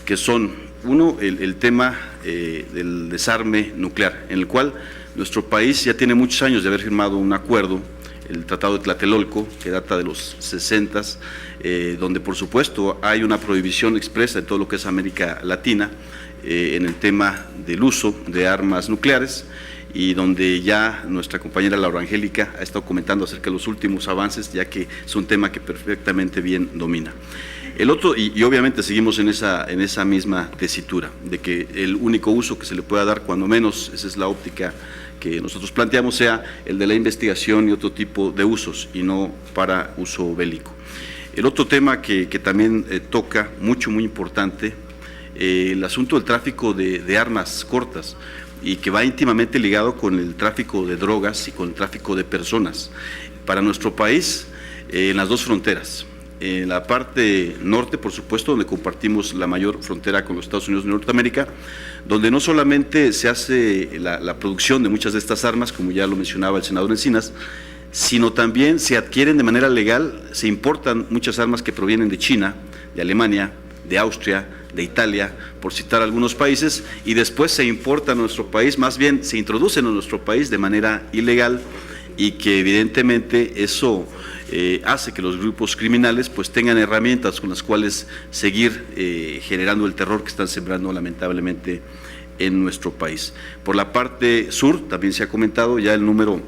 que son, uno, el tema del desarme nuclear, en el cual nuestro país ya tiene muchos años de haber firmado un acuerdo, el Tratado de Tlatelolco, que data de los 60s, donde por supuesto hay una prohibición expresa en todo lo que es América Latina en el tema del uso de armas nucleares, y donde ya nuestra compañera Laura Angélica ha estado comentando acerca de los últimos avances, ya que es un tema que perfectamente bien domina. El otro, y obviamente seguimos en esa misma tesitura, de que el único uso que se le pueda dar, cuando menos, esa es la óptica que nosotros planteamos, sea el de la investigación y otro tipo de usos, y no para uso bélico. El otro tema que también toca, muy importante, el asunto del tráfico de armas cortas, y que va íntimamente ligado con el tráfico de drogas y con el tráfico de personas. Para nuestro país, en las dos fronteras, en la parte norte, por supuesto, donde compartimos la mayor frontera con los Estados Unidos de Norteamérica, donde no solamente se hace la producción de muchas de estas armas, como ya lo mencionaba el senador Encinas, sino también se adquieren de manera legal, se importan muchas armas que provienen de China, de Alemania, de Austria, de Italia, por citar algunos países, y después se importa a nuestro país, más bien se introducen a nuestro país de manera ilegal, y que evidentemente eso hace que los grupos criminales pues tengan herramientas con las cuales seguir generando el terror que están sembrando lamentablemente en nuestro país. Por la parte sur, también se ha comentado ya el número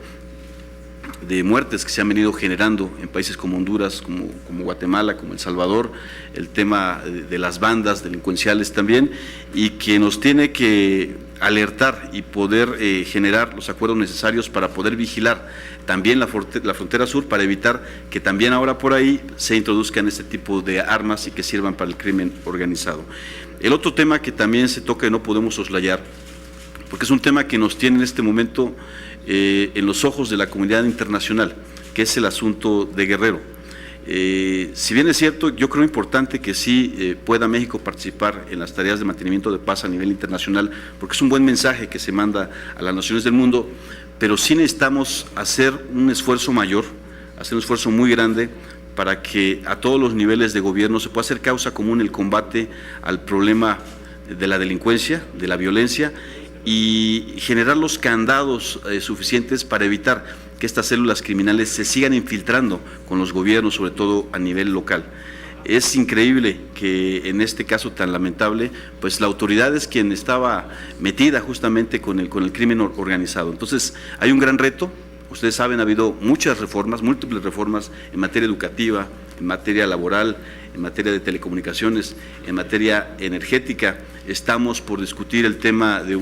de muertes que se han venido generando en países como Honduras, como Guatemala, como El Salvador, el tema de las bandas delincuenciales también, y que nos tiene que alertar y poder generar los acuerdos necesarios para poder vigilar también la frontera sur, para evitar que también ahora por ahí se introduzcan este tipo de armas y que sirvan para el crimen organizado. El otro tema que también se toca y no podemos soslayar, porque es un tema que nos tiene en este momento en los ojos de la comunidad internacional, que es el asunto de Guerrero. Si bien es cierto, yo creo importante que sí pueda México participar en las tareas de mantenimiento de paz a nivel internacional, porque es un buen mensaje que se manda a las naciones del mundo, pero sí necesitamos hacer un esfuerzo mayor, hacer un esfuerzo muy grande para que a todos los niveles de gobierno se pueda hacer causa común el combate al problema de la delincuencia, de la violencia, y generar los candados suficientes para evitar que estas células criminales se sigan infiltrando con los gobiernos, sobre todo a nivel local. Es increíble que en este caso tan lamentable, pues la autoridad es quien estaba metida justamente con el crimen organizado. Entonces hay un gran reto. Ustedes saben, ha habido muchas reformas, múltiples reformas en materia educativa, en materia laboral, en materia de telecomunicaciones, en materia energética. Estamos por discutir el tema de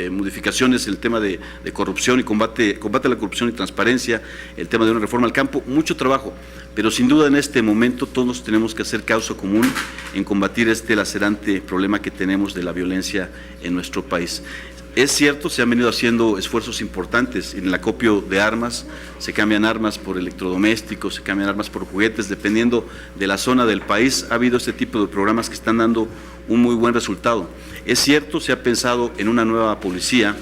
modificaciones, el tema de corrupción y combate a la corrupción y transparencia, el tema de una reforma al campo, mucho trabajo, pero sin duda en este momento todos tenemos que hacer causa común en combatir este lacerante problema que tenemos de la violencia en nuestro país. Es cierto, se han venido haciendo esfuerzos importantes en el acopio de armas, se cambian armas por electrodomésticos, se cambian armas por juguetes, dependiendo de la zona del país. Ha habido este tipo de programas que están dando un muy buen resultado. Es cierto, se ha pensado en una nueva policía,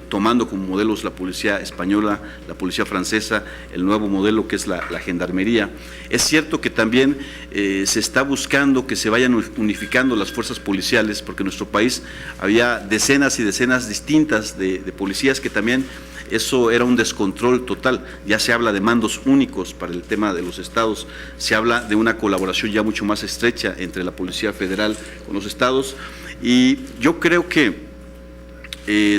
tomando como modelos la policía española, la policía francesa, el nuevo modelo que es la gendarmería. Es cierto que también se está buscando que se vayan unificando las fuerzas policiales, porque en nuestro país había decenas y decenas distintas de policías que también eso era un descontrol total. Ya se habla de mandos únicos para el tema de los estados, se habla de una colaboración ya mucho más estrecha entre la Policía Federal con los estados, y yo creo que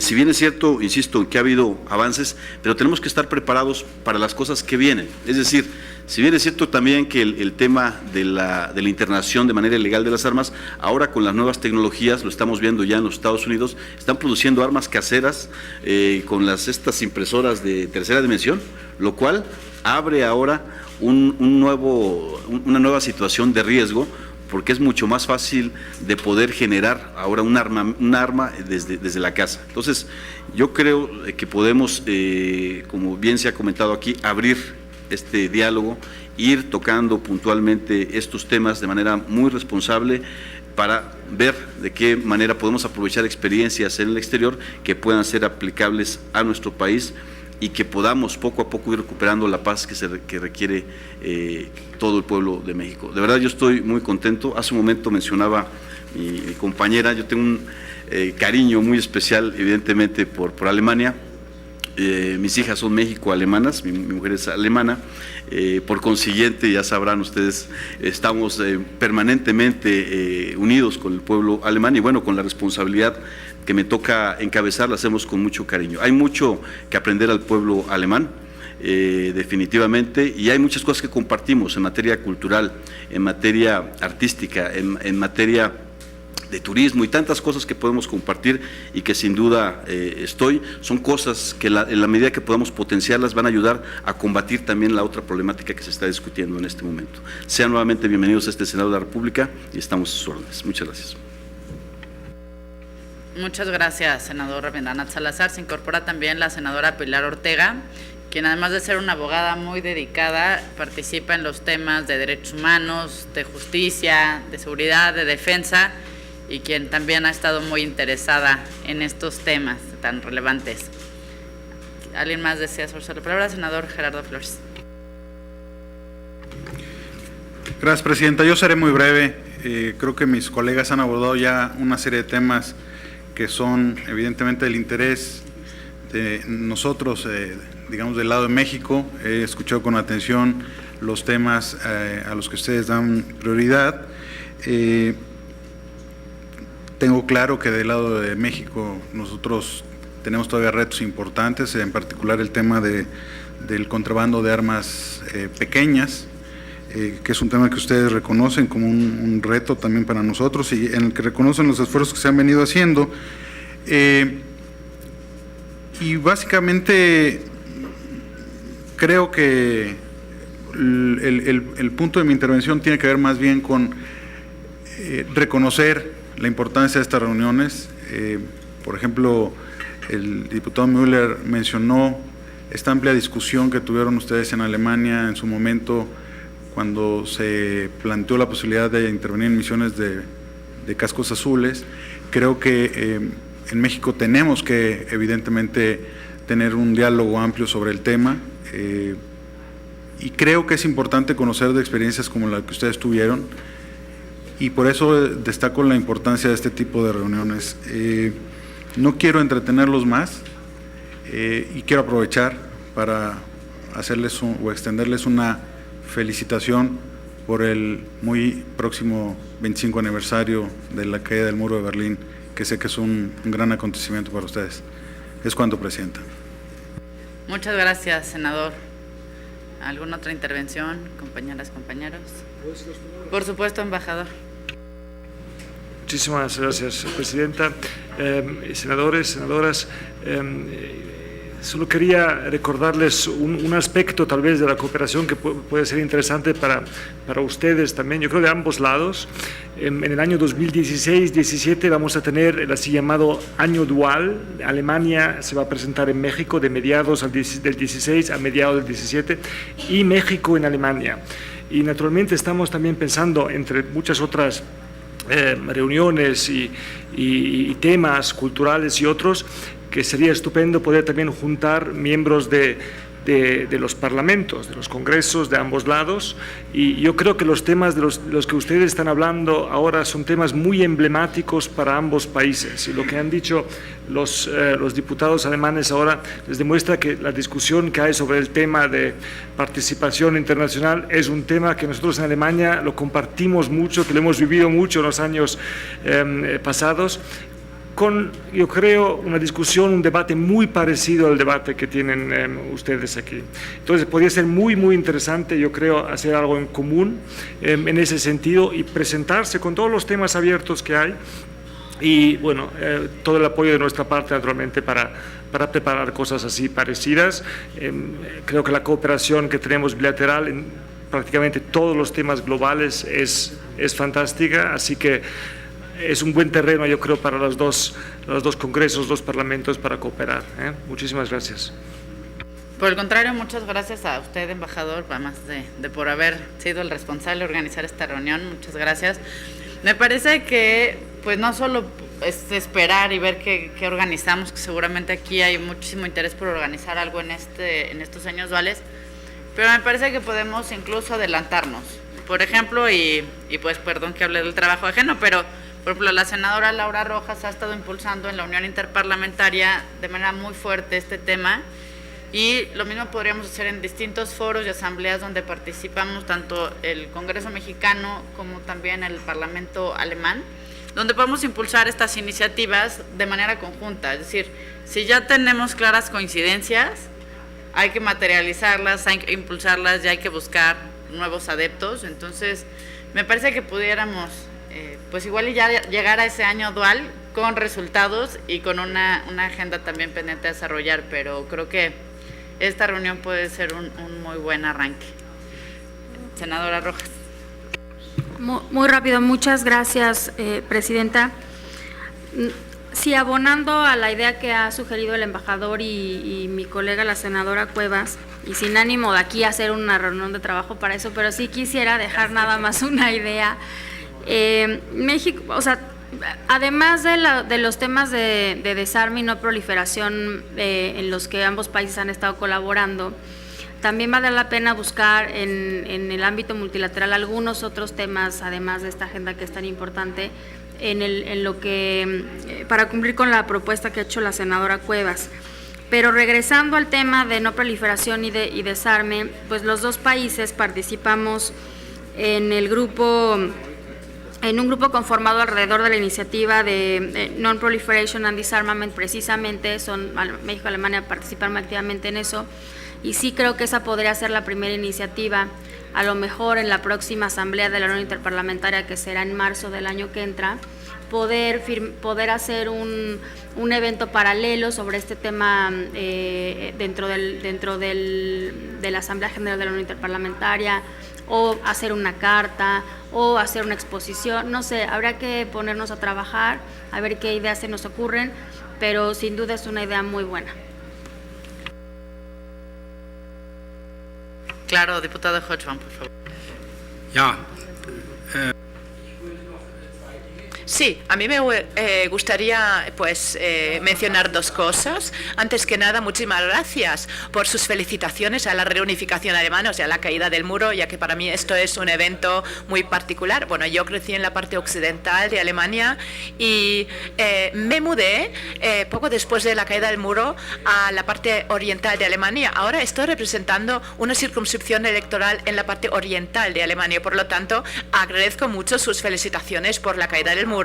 si bien es cierto, insisto, que ha habido avances, pero tenemos que estar preparados para las cosas que vienen. Es decir, si bien es cierto también que el tema de la internación de manera ilegal de las armas, ahora con las nuevas tecnologías, lo estamos viendo ya en los Estados Unidos, están produciendo armas caseras con estas impresoras de tercera dimensión, lo cual abre ahora una nueva situación de riesgo, porque es mucho más fácil de poder generar ahora un arma desde la casa. Entonces, yo creo que podemos, como bien se ha comentado aquí, abrir este diálogo, ir tocando puntualmente estos temas de manera muy responsable para ver de qué manera podemos aprovechar experiencias en el exterior que puedan ser aplicables a nuestro país y que podamos poco a poco ir recuperando la paz que requiere todo el pueblo de México. De verdad, yo estoy muy contento. Hace un momento mencionaba mi compañera, yo tengo un cariño muy especial, evidentemente, por Alemania. Mis hijas son México-alemanas, mi mujer es alemana, por consiguiente, ya sabrán ustedes, estamos permanentemente unidos con el pueblo alemán, y bueno, con la responsabilidad que me toca encabezar, la hacemos con mucho cariño. Hay mucho que aprender al pueblo alemán, definitivamente, y hay muchas cosas que compartimos en materia cultural, en materia artística, en materia de turismo y tantas cosas que podemos compartir y que sin duda son cosas que en la medida que podamos potenciarlas van a ayudar a combatir también la otra problemática que se está discutiendo en este momento. Sean nuevamente bienvenidos a este Senado de la República y estamos a sus órdenes. Muchas gracias. Muchas gracias, senador Rabindranath Salazar. Se incorpora también la senadora Pilar Ortega, quien además de ser una abogada muy dedicada, participa en los temas de derechos humanos, de justicia, de seguridad, de defensa, y quien también ha estado muy interesada en estos temas tan relevantes. ¿Alguien más desea usar la palabra? Senador Gerardo Flores. Gracias, Presidenta. Yo seré muy breve. Creo que mis colegas han abordado ya una serie de temas que son evidentemente del interés de nosotros, digamos, del lado de México. He escuchado con atención los temas a los que ustedes dan prioridad. Tengo claro que del lado de México nosotros tenemos todavía retos importantes, en particular el tema del contrabando de armas pequeñas, que es un tema que ustedes reconocen como un reto también para nosotros y en el que reconocen los esfuerzos que se han venido haciendo. Y básicamente creo que el punto de mi intervención tiene que ver más bien con reconocer la importancia de estas reuniones. Por ejemplo, el diputado Müller mencionó esta amplia discusión que tuvieron ustedes en Alemania en su momento cuando se planteó la posibilidad de intervenir en misiones de cascos azules. Creo que en México tenemos que evidentemente tener un diálogo amplio sobre el tema y creo que es importante conocer de experiencias como la que ustedes tuvieron. Y por eso destaco la importancia de este tipo de reuniones. No quiero entretenerlos más y quiero aprovechar para hacerles o extenderles una felicitación por el muy próximo 25 aniversario de la caída del Muro de Berlín, que sé que es un gran acontecimiento para ustedes. Es cuanto, Presidenta. Muchas gracias, senador. ¿Alguna otra intervención, compañeras, compañeros? Por supuesto, embajador. Muchísimas gracias, Presidenta. Senadores, senadoras, solo quería recordarles un aspecto tal vez de la cooperación que puede ser interesante para ustedes también, yo creo de ambos lados. En el año 2016-17 vamos a tener el así llamado año dual. Alemania se va a presentar en México de mediados del 16 a mediados del 17 y México en Alemania. Y naturalmente estamos también pensando, entre muchas otras reuniones y temas culturales y otros, que sería estupendo poder también juntar miembros de los parlamentos, de los congresos de ambos lados, y yo creo que los temas de los que ustedes están hablando ahora son temas muy emblemáticos para ambos países, y lo que han dicho los diputados alemanes ahora les demuestra que la discusión que hay sobre el tema de participación internacional es un tema que nosotros en Alemania lo compartimos mucho, que lo hemos vivido mucho en los años pasados, con, yo creo, una discusión, un debate muy parecido al debate que tienen ustedes aquí. Entonces, podría ser muy, muy interesante, yo creo, hacer algo en común en ese sentido y presentarse con todos los temas abiertos que hay y, bueno, todo el apoyo de nuestra parte, naturalmente, para preparar cosas así parecidas. Creo que la cooperación que tenemos bilateral en prácticamente todos los temas globales es fantástica, así que es un buen terreno, yo creo, para los dos congresos, los parlamentos para cooperar. Muchísimas gracias. Por el contrario, muchas gracias a usted, embajador, además de por haber sido el responsable de organizar esta reunión. Muchas gracias. Me parece que, pues, no solo es esperar y ver qué organizamos, que seguramente aquí hay muchísimo interés por organizar algo en estos años duales, pero me parece que podemos incluso adelantarnos. Por ejemplo, y pues perdón que hable del trabajo ajeno, pero por ejemplo, la senadora Laura Rojas ha estado impulsando en la Unión Interparlamentaria de manera muy fuerte este tema, y lo mismo podríamos hacer en distintos foros y asambleas donde participamos tanto el Congreso mexicano como también el Parlamento alemán, donde podemos impulsar estas iniciativas de manera conjunta. Es decir, si ya tenemos claras coincidencias, hay que materializarlas, hay que impulsarlas y hay que buscar nuevos adeptos. Entonces, me parece que pudiéramos pues igual y ya llegar a ese año dual con resultados y con una agenda también pendiente de desarrollar, pero creo que esta reunión puede ser un muy buen arranque. Senadora Rojas. Muy rápido, muchas gracias, Presidenta. Sí, abonando a la idea que ha sugerido el embajador y mi colega, la senadora Cuevas, y sin ánimo de aquí hacer una reunión de trabajo para eso, pero sí quisiera dejar nada más una idea. México, o sea, además de los temas de desarme y no proliferación en los que ambos países han estado colaborando, también vale la pena buscar en el ámbito multilateral algunos otros temas, además de esta agenda que es tan importante, en lo que para cumplir con la propuesta que ha hecho la senadora Cuevas. Pero regresando al tema de no proliferación y desarme, pues los dos países participamos en un grupo conformado alrededor de la iniciativa de Non-Proliferation and Disarmament, precisamente, México y Alemania participan activamente en eso, y sí creo que esa podría ser la primera iniciativa, a lo mejor en la próxima asamblea de la Unión Interparlamentaria, que será en marzo del año que entra, poder hacer un evento paralelo sobre este tema dentro de la Asamblea General de la Unión Interparlamentaria, o hacer una carta, o hacer una exposición, no sé, habrá que ponernos a trabajar, a ver qué ideas se nos ocurren, pero sin duda es una idea muy buena. Claro, diputado Hodgman, por favor. Ja, Sí, a mí me gustaría mencionar dos cosas. Antes que nada, muchísimas gracias por sus felicitaciones a la reunificación alemana, o sea, a la caída del muro, ya que para mí esto es un evento muy particular. Bueno, yo crecí en la parte occidental de Alemania y me mudé poco después de la caída del muro a la parte oriental de Alemania. Ahora estoy representando una circunscripción electoral en la parte oriental de Alemania, por lo tanto, agradezco mucho sus felicitaciones por la caída del muro.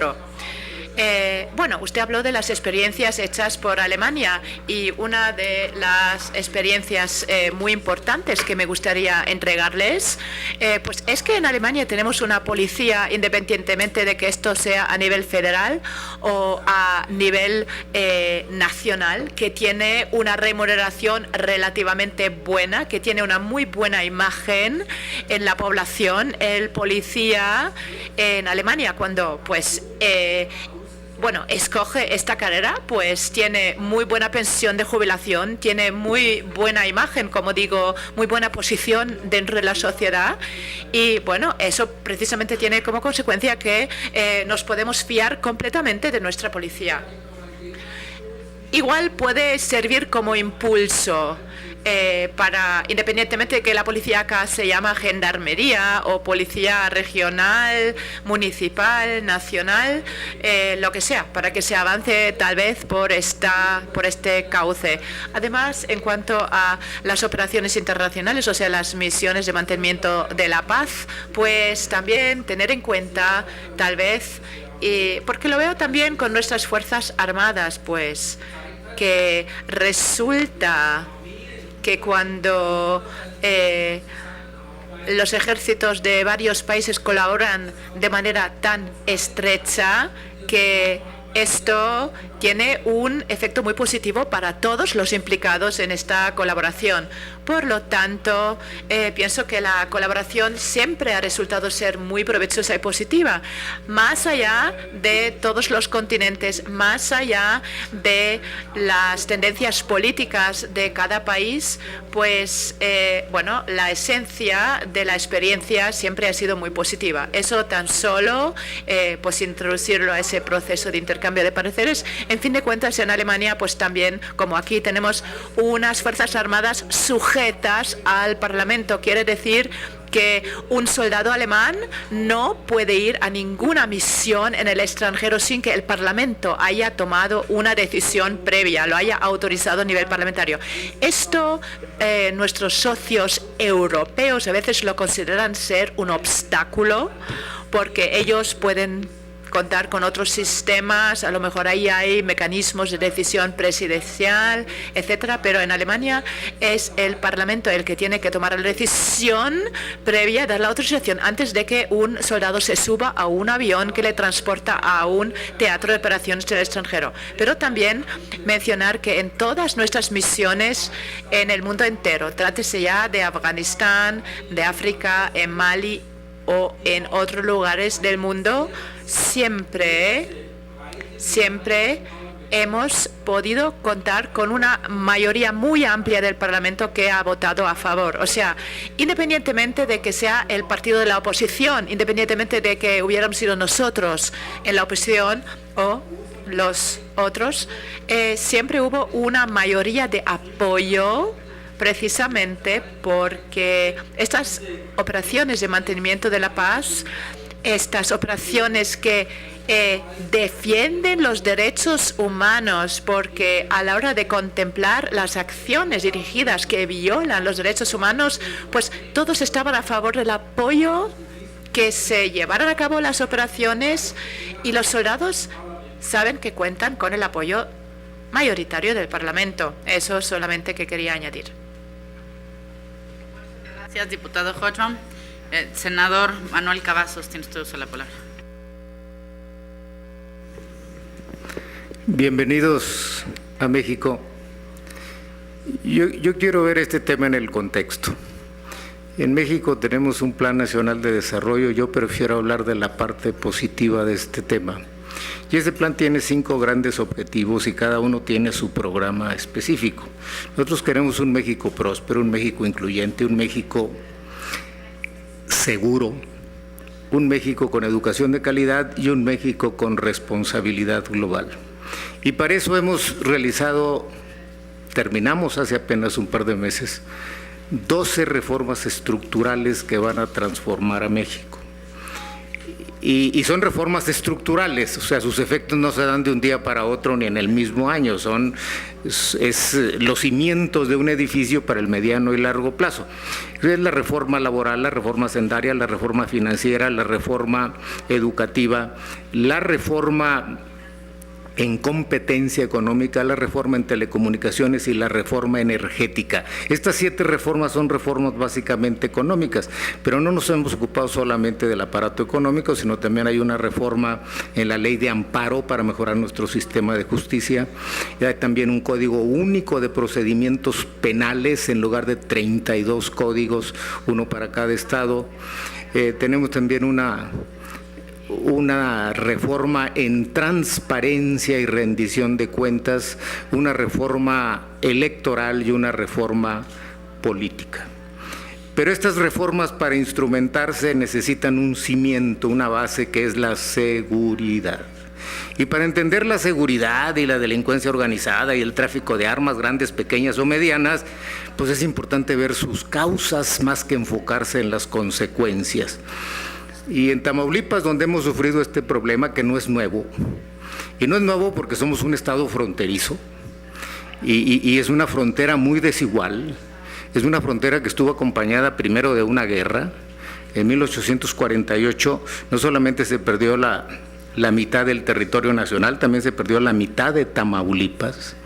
Bueno, usted habló de las experiencias hechas por Alemania, y una de las experiencias muy importantes que me gustaría entregarles, pues es que en Alemania tenemos una policía, independientemente de que esto sea a nivel federal o a nivel nacional, que tiene una remuneración relativamente buena, que tiene una muy buena imagen en la población. El policía en Alemania, cuando bueno, escoge esta carrera, pues tiene muy buena pensión de jubilación, tiene muy buena imagen, como digo, muy buena posición dentro de la sociedad y bueno, eso precisamente tiene como consecuencia que nos podemos fiar completamente de nuestra policía. Igual puede servir como impulso para, independientemente de que la policía acá se llama gendarmería o policía regional, municipal, nacional, lo que sea, para que se avance tal vez por este cauce. Además, en cuanto a las operaciones internacionales, o sea, las misiones de mantenimiento de la paz, pues también tener en cuenta tal vez, porque lo veo también con nuestras Fuerzas Armadas, pues que resulta que cuando los ejércitos de varios países colaboran de manera tan estrecha, que esto tiene un efecto muy positivo para todos los implicados en esta colaboración. Por lo tanto, pienso que la colaboración siempre ha resultado ser muy provechosa y positiva, más allá de todos los continentes, más allá de las tendencias políticas de cada país, pues, bueno, la esencia de la experiencia siempre ha sido muy positiva. Eso tan solo, pues, introducirlo a ese proceso de intercambio de pareceres. En fin de cuentas, en Alemania, pues también, como aquí, tenemos unas Fuerzas Armadas sujetas al Parlamento. Quiere decir que un soldado alemán no puede ir a ninguna misión en el extranjero sin que el Parlamento haya tomado una decisión previa, lo haya autorizado a nivel parlamentario. Esto nuestros socios europeos a veces lo consideran ser un obstáculo porque ellos pueden contar con otros sistemas, a lo mejor ahí hay mecanismos de decisión presidencial, etcétera, pero en Alemania es el Parlamento el que tiene que tomar la decisión previa, dar la autorización antes de que un soldado se suba a un avión que le transporta a un teatro de operaciones del extranjero. Pero también mencionar que en todas nuestras misiones en el mundo entero, trátese ya de Afganistán, de África, en Mali o en otros lugares del mundo, siempre hemos podido contar con una mayoría muy amplia del Parlamento que ha votado a favor. O sea, independientemente de que sea el partido de la oposición, independientemente de que hubiéramos sido nosotros en la oposición o los otros, siempre hubo una mayoría de apoyo, precisamente porque estas operaciones de mantenimiento de la paz, estas operaciones que defienden los derechos humanos, porque a la hora de contemplar las acciones dirigidas que violan los derechos humanos, pues todos estaban a favor del apoyo que se llevaran a cabo las operaciones y los soldados saben que cuentan con el apoyo mayoritario del Parlamento. Eso solamente que quería añadir. Gracias, diputado Hodgman. Senador Manuel Cavazos, tiene usted uso la palabra. Bienvenidos a México. Yo quiero ver este tema en el contexto. En México tenemos un Plan Nacional de Desarrollo. Yo prefiero hablar de la parte positiva de este tema. Y este plan tiene 5 grandes objetivos y cada uno tiene su programa específico. Nosotros queremos un México próspero, un México incluyente, un México seguro, un México con educación de calidad y un México con responsabilidad global. Y para eso hemos terminamos hace apenas un par de meses, 12 reformas estructurales que van a transformar a México. Y son reformas estructurales, o sea, sus efectos no se dan de un día para otro ni en el mismo año, es los cimientos de un edificio para el mediano y largo plazo. Es la reforma laboral, la reforma hacendaria, la reforma financiera, la reforma educativa, la reforma en competencia económica, la reforma en telecomunicaciones y la reforma energética. Estas 7 reformas son reformas básicamente económicas, pero no nos hemos ocupado solamente del aparato económico, sino también hay una reforma en la ley de amparo para mejorar nuestro sistema de justicia. Y hay también un código único de procedimientos penales en lugar de 32 códigos, uno para cada estado. Tenemos también una una reforma en transparencia y rendición de cuentas, una reforma electoral y una reforma política. Pero estas reformas, para instrumentarse, necesitan un cimiento, una base, que es la seguridad. Y para entender la seguridad y la delincuencia organizada y el tráfico de armas, grandes, pequeñas o medianas, pues es importante ver sus causas más que enfocarse en las consecuencias. Y en Tamaulipas, donde hemos sufrido este problema, que no es nuevo, y no es nuevo porque somos un estado fronterizo, y es una frontera muy desigual, es una frontera que estuvo acompañada primero de una guerra. En 1848 no solamente se perdió la mitad del territorio nacional, también se perdió la mitad de Tamaulipas.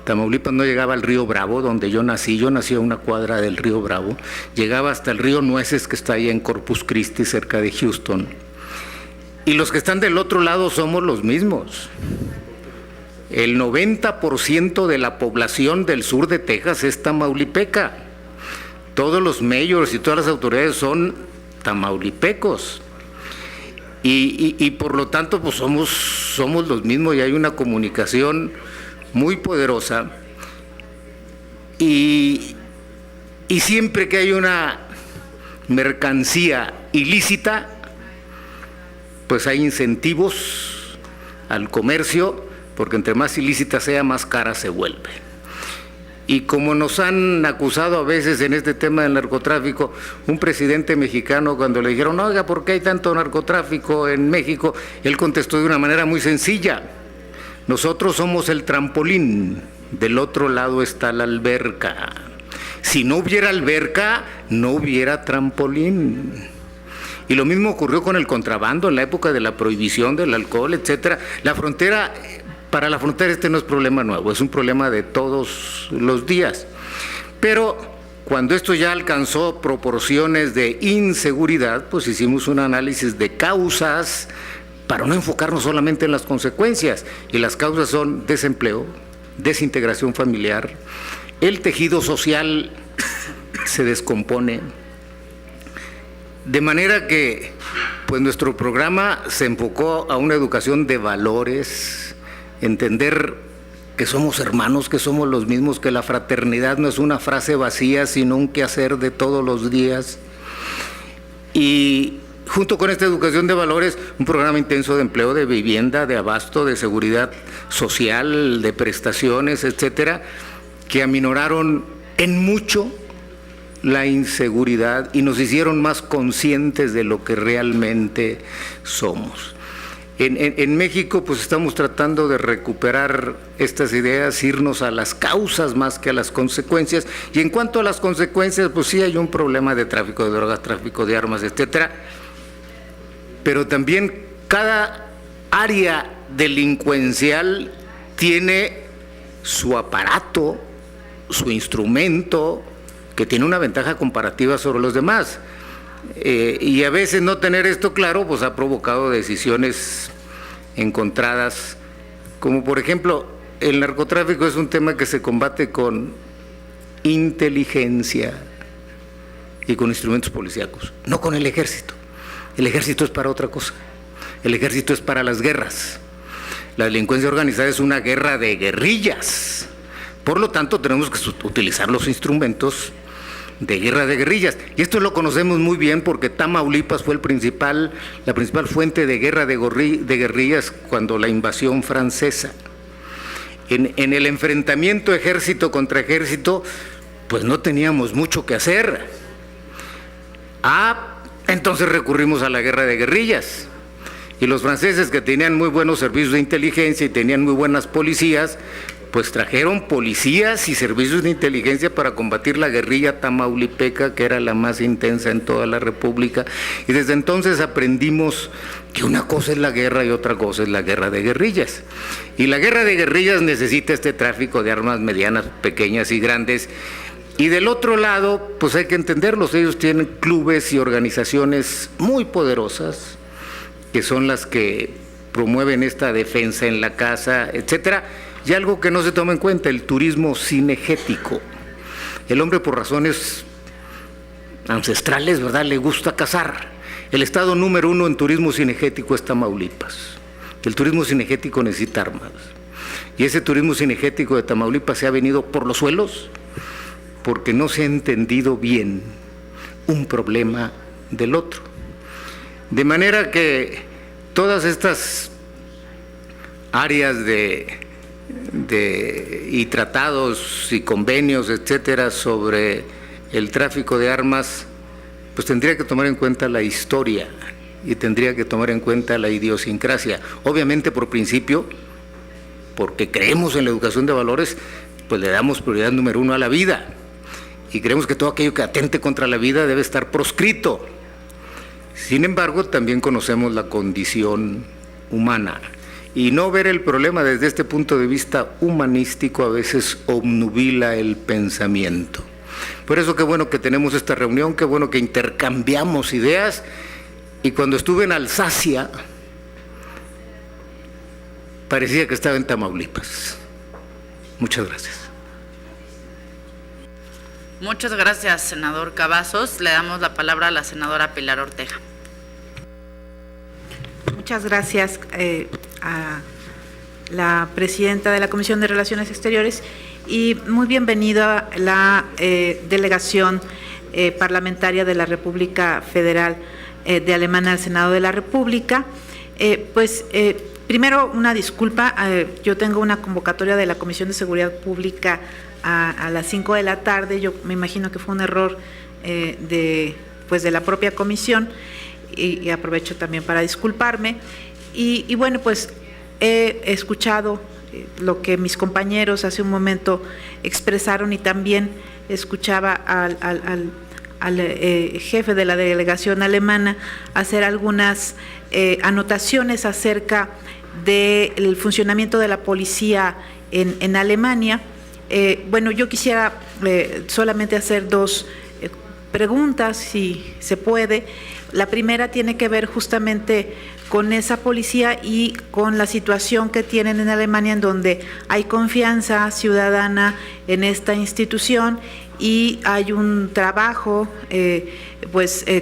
Tamaulipas no llegaba al río Bravo, donde yo nací a una cuadra del río Bravo, llegaba hasta el río Nueces, que está ahí en Corpus Christi, cerca de Houston. Y los que están del otro lado somos los mismos. El 90% de la población del sur de Texas es tamaulipeca. Todos los mayors y todas las autoridades son tamaulipecos. Y por lo tanto, pues somos los mismos, y hay una comunicación muy poderosa, y siempre que hay una mercancía ilícita, pues hay incentivos al comercio, porque entre más ilícita sea, más cara se vuelve. Y como nos han acusado a veces en este tema del narcotráfico, un presidente mexicano, cuando le dijeron, oiga, ¿por qué hay tanto narcotráfico en México?, él contestó de una manera muy sencilla: nosotros somos el trampolín, del otro lado está la alberca. Si no hubiera alberca, no hubiera trampolín. Y lo mismo ocurrió con el contrabando en la época de la prohibición del alcohol, etcétera. La frontera, para la frontera este no es problema nuevo, es un problema de todos los días. Pero cuando esto ya alcanzó proporciones de inseguridad, pues hicimos un análisis de causas, para no enfocarnos solamente en las consecuencias. Y las causas son desempleo, desintegración familiar, el tejido social se descompone, de manera que pues nuestro programa se enfocó a una educación de valores, entender que somos hermanos, que somos los mismos, que la fraternidad no es una frase vacía, sino un quehacer de todos los días. Y junto con esta educación de valores, un programa intenso de empleo, de vivienda, de abasto, de seguridad social, de prestaciones, etcétera, que aminoraron en mucho la inseguridad y nos hicieron más conscientes de lo que realmente somos. En México, pues estamos tratando de recuperar estas ideas, irnos a las causas más que a las consecuencias. Y en cuanto a las consecuencias, pues sí hay un problema de tráfico de drogas, tráfico de armas, etcétera. Pero también cada área delincuencial tiene su aparato, su instrumento, que tiene una ventaja comparativa sobre los demás. Y a veces no tener esto claro, pues ha provocado decisiones encontradas, como por ejemplo, el narcotráfico es un tema que se combate con inteligencia y con instrumentos policíacos, no con el ejército. El ejército es para otra cosa, el ejército es para las guerras. La delincuencia organizada es una guerra de guerrillas, por lo tanto tenemos que utilizar los instrumentos de guerra de guerrillas. Y esto lo conocemos muy bien porque Tamaulipas fue la principal fuente de guerra de guerrillas cuando la invasión francesa. En el enfrentamiento ejército contra ejército, pues no teníamos mucho que hacer. Entonces recurrimos a la guerra de guerrillas. Y los franceses, que tenían muy buenos servicios de inteligencia y tenían muy buenas policías, pues trajeron policías y servicios de inteligencia para combatir la guerrilla tamaulipeca, que era la más intensa en toda la República. Y desde entonces aprendimos que una cosa es la guerra y otra cosa es la guerra de guerrillas. Y la guerra de guerrillas necesita este tráfico de armas medianas, pequeñas y grandes. Y del otro lado, pues hay que entenderlos, ellos tienen clubes y organizaciones muy poderosas, que son las que promueven esta defensa en la casa, etcétera. Y algo que no se toma en cuenta, el turismo cinegético. El hombre, por razones ancestrales, ¿verdad?, le gusta cazar. El estado número 1 en turismo cinegético es Tamaulipas. El turismo cinegético necesita armas. Y ese turismo cinegético de Tamaulipas se ha venido por los suelos porque no se ha entendido bien un problema del otro. De manera que todas estas áreas y tratados y convenios, etcétera, sobre el tráfico de armas, pues tendría que tomar en cuenta la historia y tendría que tomar en cuenta la idiosincrasia. Obviamente, por principio, porque creemos en la educación de valores, pues le damos prioridad número 1 a la vida y creemos que todo aquello que atente contra la vida debe estar proscrito. Sin embargo, también conocemos la condición humana y no ver el problema desde este punto de vista humanístico a veces obnubila el pensamiento. Por eso qué bueno que tenemos esta reunión, qué bueno que intercambiamos ideas. Y cuando estuve en Alsacia, parecía que estaba en Tamaulipas. Muchas gracias. Muchas gracias, senador Cavazos. Le damos la palabra a la senadora Pilar Ortega. Muchas gracias a la presidenta de la Comisión de Relaciones Exteriores y muy bienvenida la delegación parlamentaria de la República Federal de Alemania al Senado de la República. Primero una disculpa, yo tengo una convocatoria de la Comisión de Seguridad Pública a las 5 de la tarde, yo me imagino que fue un error de la propia comisión y aprovecho también para disculparme. Y bueno, pues he escuchado lo que mis compañeros hace un momento expresaron y también escuchaba al jefe de la delegación alemana hacer algunas anotaciones acerca del funcionamiento de la policía en Alemania. Bueno, yo quisiera solamente hacer dos preguntas, si se puede. La primera tiene que ver justamente con esa policía y con la situación que tienen en Alemania, en donde hay confianza ciudadana en esta institución y hay un trabajo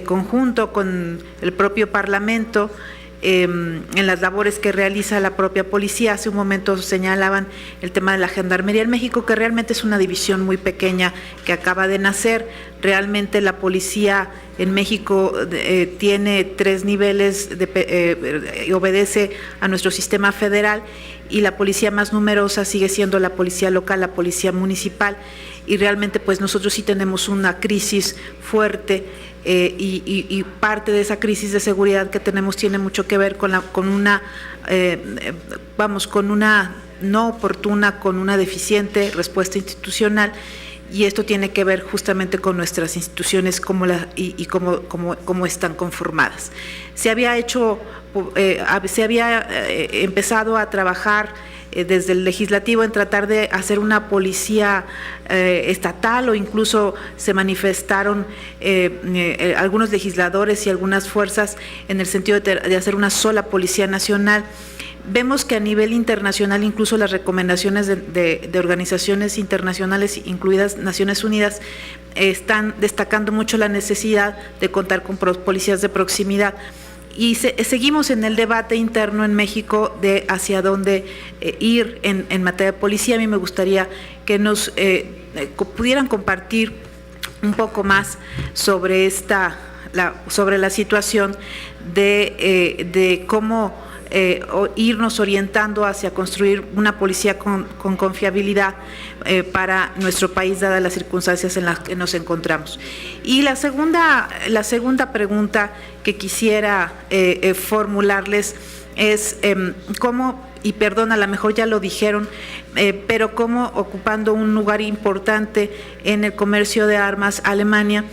conjunto con el propio Parlamento en las labores que realiza la propia policía. Hace un momento señalaban el tema de la Gendarmería en México, que realmente es una división muy pequeña que acaba de nacer. Realmente la policía en México tiene 3 niveles, obedece a nuestro sistema federal, y la policía más numerosa sigue siendo la policía local, la policía municipal, y realmente pues nosotros sí tenemos una crisis fuerte. Y parte de esa crisis de seguridad que tenemos tiene mucho que ver con una no oportuna, con una deficiente respuesta institucional, y esto tiene que ver justamente con nuestras instituciones cómo están conformadas. Se había empezado a trabajar desde el legislativo en tratar de hacer una policía estatal, o incluso se manifestaron algunos legisladores y algunas fuerzas en el sentido de hacer una sola policía nacional. Vemos que a nivel internacional, incluso las recomendaciones de organizaciones internacionales, incluidas Naciones Unidas, están destacando mucho la necesidad de contar con policías de proximidad. Y seguimos en el debate interno en México de hacia dónde ir en materia de policía. A mí me gustaría que nos pudieran compartir un poco más sobre la situación de cómo irnos orientando hacia construir una policía con confiabilidad para nuestro país, dadas las circunstancias en las que nos encontramos. Y la segunda pregunta que quisiera formularles es cómo, y perdón, a lo mejor ya lo dijeron, pero cómo, ocupando un lugar importante en el comercio de armas, Alemania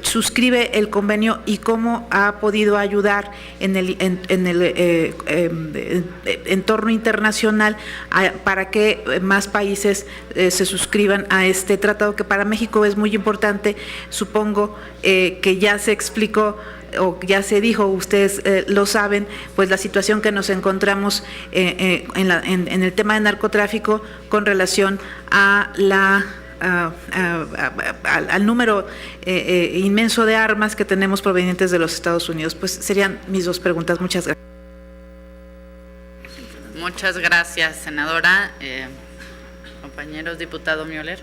suscribe el convenio, y cómo ha podido ayudar en el entorno internacional para que más países se suscriban a este tratado, que para México es muy importante. Supongo que ya se explicó o ya se dijo, ustedes lo saben, pues la situación que nos encontramos en el tema de narcotráfico con relación a al número inmenso de armas que tenemos provenientes de los Estados Unidos. Pues serían mis dos preguntas. Muchas gracias. Muchas gracias, senadora. Compañeros, diputado Müller.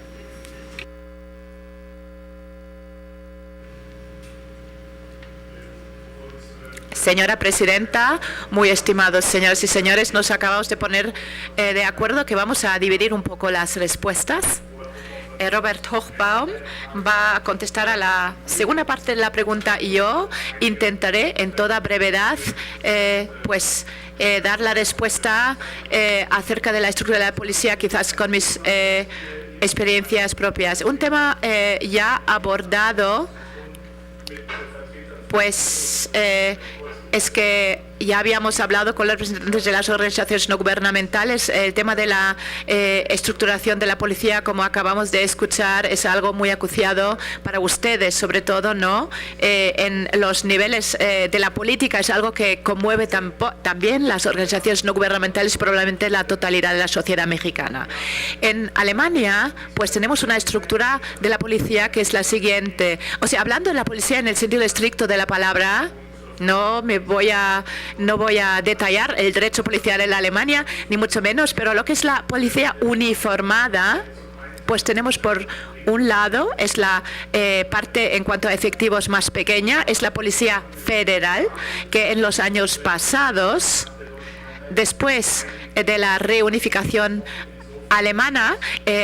Señora presidenta, muy estimados señoras y señores, nos acabamos de poner de acuerdo que vamos a dividir un poco las respuestas. Robert Hochbaum va a contestar a la segunda parte de la pregunta y yo intentaré en toda brevedad dar la respuesta acerca de la estructura de la policía, quizás con mis experiencias propias. Un tema ya abordado, es que ya habíamos hablado con los representantes de las organizaciones no gubernamentales. El tema de la estructuración de la policía, como acabamos de escuchar, es algo muy acuciado para ustedes, sobre todo en los niveles de la política. Es algo que conmueve también las organizaciones no gubernamentales, probablemente la totalidad de la sociedad mexicana. En Alemania, pues tenemos una estructura de la policía que es la siguiente. O sea, hablando de la policía en el sentido estricto de la palabra, no voy a detallar el derecho policial en Alemania, ni mucho menos, pero lo que es la policía uniformada, pues tenemos por un lado, es la parte en cuanto a efectivos más pequeña, es la Policía Federal, que en los años pasados, después de la reunificación alemana,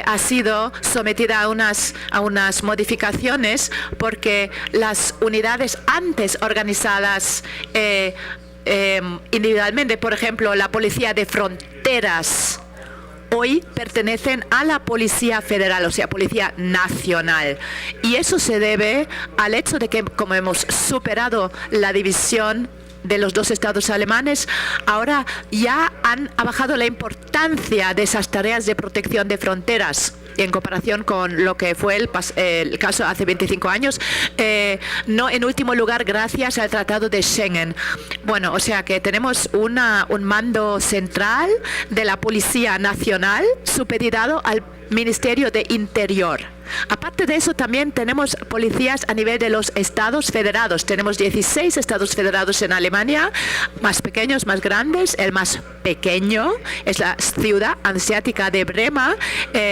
ha sido sometida a unas modificaciones, porque las unidades antes organizadas individualmente, por ejemplo, la Policía de Fronteras, hoy pertenecen a la Policía Federal, o sea, Policía Nacional. Y eso se debe al hecho de que, como hemos superado la división de los dos estados alemanes, ahora ya ha bajado la importancia de esas tareas de protección de fronteras en comparación con lo que fue el caso hace 25 años, no en último lugar gracias al Tratado de Schengen. Bueno, o sea que tenemos un mando central de la Policía Nacional supeditado al Ministerio de Interior. Aparte de eso, también tenemos policías a nivel de los estados federados. Tenemos 16 estados federados en Alemania, más pequeños, más grandes. El más pequeño es la ciudad asiática de Brema,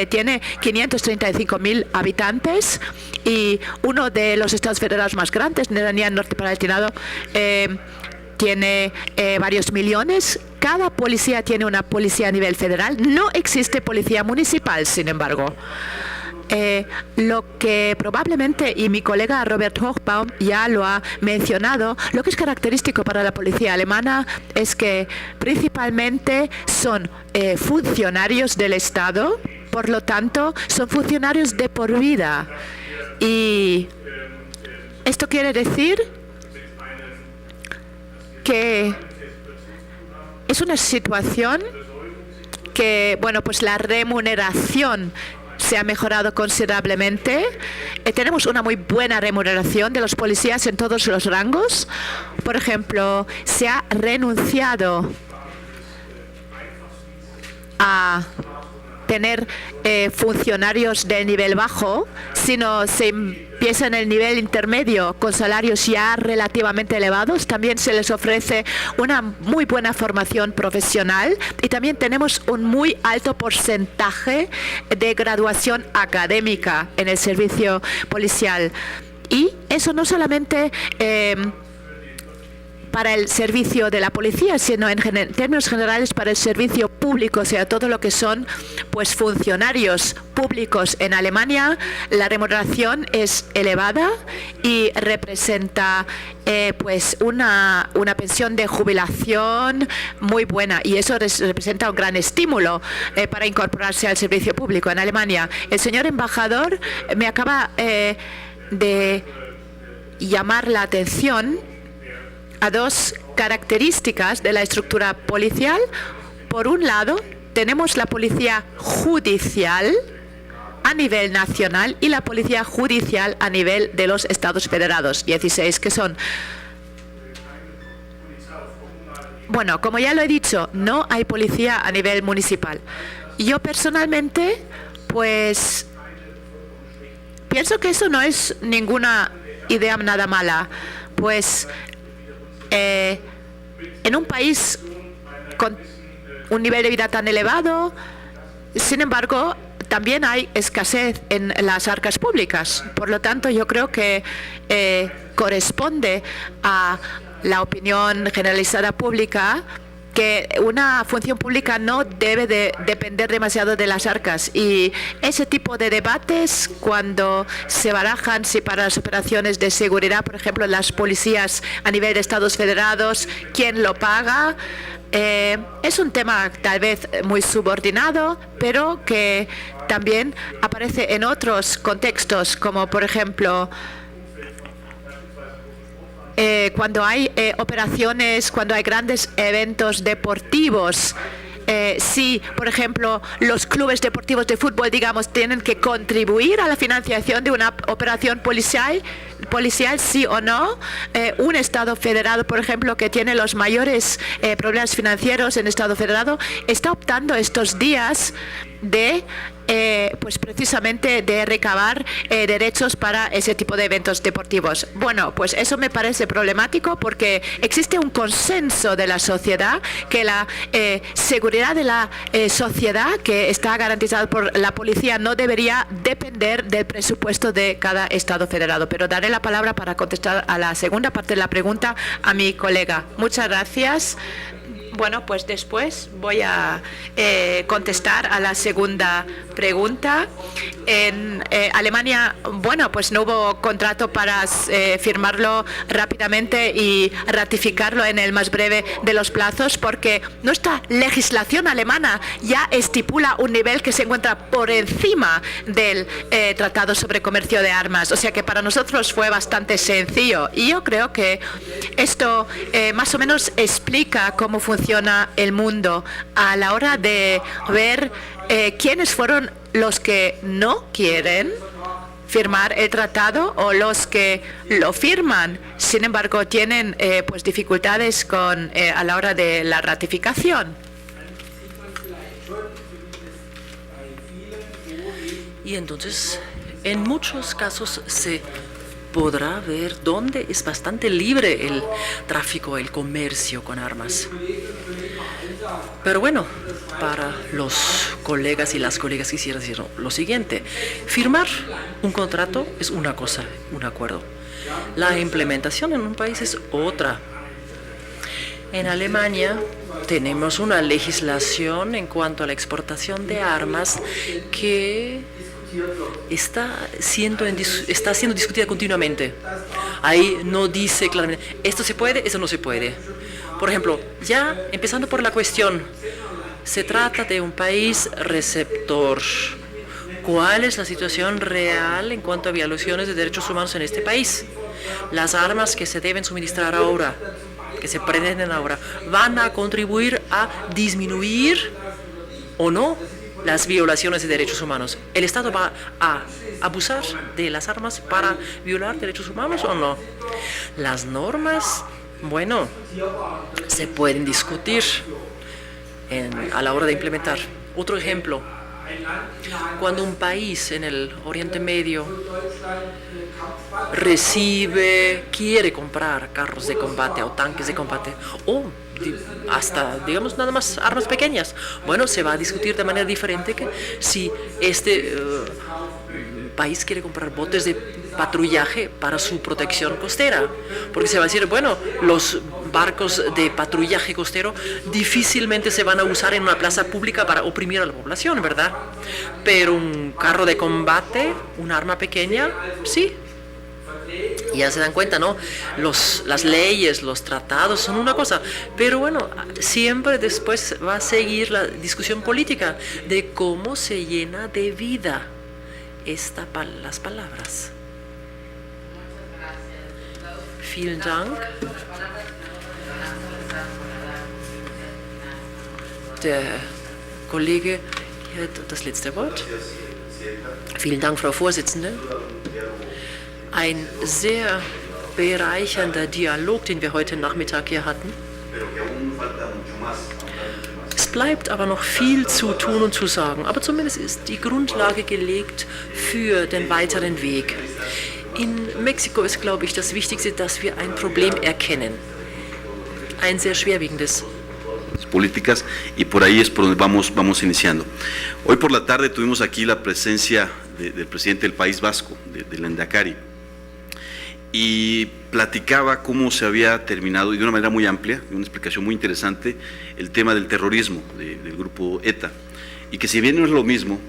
tiene 535.000 habitantes, y uno de los estados federados más grandes, Renania Norte-Palatinado, tiene varios millones. Cada policía tiene una policía a nivel federal. No existe policía municipal, sin embargo. Lo que probablemente, y mi colega Robert Hochbaum ya lo ha mencionado, lo que es característico para la policía alemana es que principalmente son funcionarios del Estado, por lo tanto son funcionarios de por vida. Y esto quiere decir que es una situación que, bueno, pues la remuneración se ha mejorado considerablemente. Tenemos una muy buena remuneración de los policías en todos los rangos. Por ejemplo, se ha renunciado a tener funcionarios de nivel bajo, sino se empieza en el nivel intermedio con salarios ya relativamente elevados. También se les ofrece una muy buena formación profesional, y también tenemos un muy alto porcentaje de graduación académica en el servicio policial. Y eso no solamente para el servicio de la policía, sino en términos generales para el servicio público, o sea, todo lo que son pues funcionarios públicos en Alemania. La remuneración es elevada y representa pues una pensión de jubilación muy buena, y eso representa un gran estímulo para incorporarse al servicio público en Alemania. El señor embajador me acaba de llamar la atención a dos características de la estructura policial. Por un lado, tenemos la policía judicial a nivel nacional y la policía judicial a nivel de los estados federados, 16 que son. Bueno, como ya lo he dicho, no hay policía a nivel municipal. Yo personalmente, pues pienso que eso no es ninguna idea nada mala, pues en un país con un nivel de vida tan elevado, sin embargo, también hay escasez en las arcas públicas. Por lo tanto, yo creo que corresponde a la opinión generalizada pública que una función pública no debe de depender demasiado de las arcas, y ese tipo de debates, cuando se barajan si para las operaciones de seguridad, por ejemplo, las policías a nivel de Estados federados, quién lo paga, es un tema tal vez muy subordinado, pero que también aparece en otros contextos, como por ejemplo cuando hay operaciones, cuando hay grandes eventos deportivos. Si, por ejemplo, los clubes deportivos de fútbol, digamos, tienen que contribuir a la financiación de una operación policial, sí o no. Un Estado federado, por ejemplo, que tiene los mayores problemas financieros en Estado federado, está optando estos días de pues precisamente de recabar derechos para ese tipo de eventos deportivos. Bueno, pues eso me parece problemático, porque existe un consenso de la sociedad que la seguridad de la sociedad, que está garantizada por la policía, no debería depender del presupuesto de cada Estado federado. Pero daré la palabra para contestar a la segunda parte de la pregunta a mi colega. Muchas gracias. Bueno, pues después voy a contestar a la segunda pregunta. En Alemania, bueno, pues no hubo contrato para firmarlo rápidamente y ratificarlo en el más breve de los plazos, porque nuestra legislación alemana ya estipula un nivel que se encuentra por encima del Tratado sobre Comercio de Armas. O sea que para nosotros fue bastante sencillo. Y yo creo que esto más o menos explica cómo funciona el mundo a la hora de ver quiénes fueron los que no quieren firmar el tratado o los que lo firman. Sin embargo, tienen pues dificultades con a la hora de la ratificación. Y entonces, en muchos casos se podrá ver dónde es bastante libre el tráfico, el comercio con armas. Pero bueno, para los colegas y las colegas quisiera decir lo siguiente: firmar un contrato es una cosa, un acuerdo. La implementación en un país es otra. En Alemania tenemos una legislación en cuanto a la exportación de armas que está siendo discutida continuamente. Ahí no dice claramente, esto se puede, eso no se puede. Por ejemplo, ya empezando por la cuestión, se trata de un país receptor. ¿Cuál es la situación real en cuanto a violaciones de derechos humanos en este país? Las armas que se deben suministrar ahora, que se pretenden ahora, ¿van a contribuir a disminuir o no las violaciones de derechos humanos? ¿El Estado va a abusar de las armas para violar derechos humanos o no? Las normas, bueno, se pueden discutir a la hora de implementar. Otro ejemplo, cuando un país en el Oriente Medio quiere comprar carros de combate o tanques de combate, o hasta, digamos, nada más armas pequeñas, bueno, se va a discutir de manera diferente que si este país quiere comprar botes de patrullaje para su protección costera, porque se va a decir, bueno, los barcos de patrullaje costero difícilmente se van a usar en una plaza pública para oprimir a la población, ¿verdad? Pero un carro de combate, un arma pequeña, sí. Y ya se dan cuenta, ¿no? Las leyes, los tratados son una cosa, pero bueno, siempre después va a seguir la discusión política de cómo se llena de vida las palabras. Vielen Dank. Der Kollege hat das letzte Wort. Vielen Dank, Frau Vorsitzende. Ein sehr bereichernder Dialog, den wir heute Nachmittag hier hatten. Es bleibt aber noch viel zu tun und zu sagen, aber zumindest ist die Grundlage gelegt für den weiteren Weg. In Mexiko ist, glaube ich, das Wichtigste, dass wir ein Problem erkennen, ein sehr schwerwiegendes. Políticas y por ahí es por donde vamos iniciando. Hoy por la tarde tuvimos aquí la presencia del presidente del País Vasco, del Endacari, y platicaba cómo se había terminado, y de una manera muy amplia, una explicación muy interesante, el tema del terrorismo del grupo ETA, y que si bien no es lo mismo,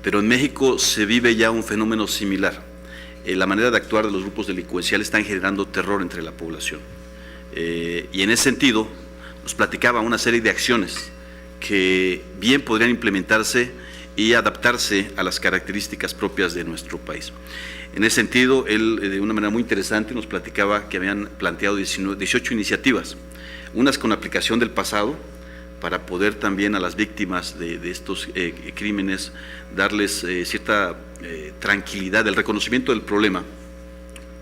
pero en México se vive ya un fenómeno similar. La manera de actuar de los grupos delincuenciales están generando terror entre la población, y en ese sentido nos platicaba una serie de acciones que bien podrían implementarse y adaptarse a las características propias de nuestro país. En ese sentido, él de una manera muy interesante nos platicaba que habían planteado 18 iniciativas, unas con aplicación del pasado, para poder también a las víctimas de estos crímenes darles cierta tranquilidad, el reconocimiento del problema,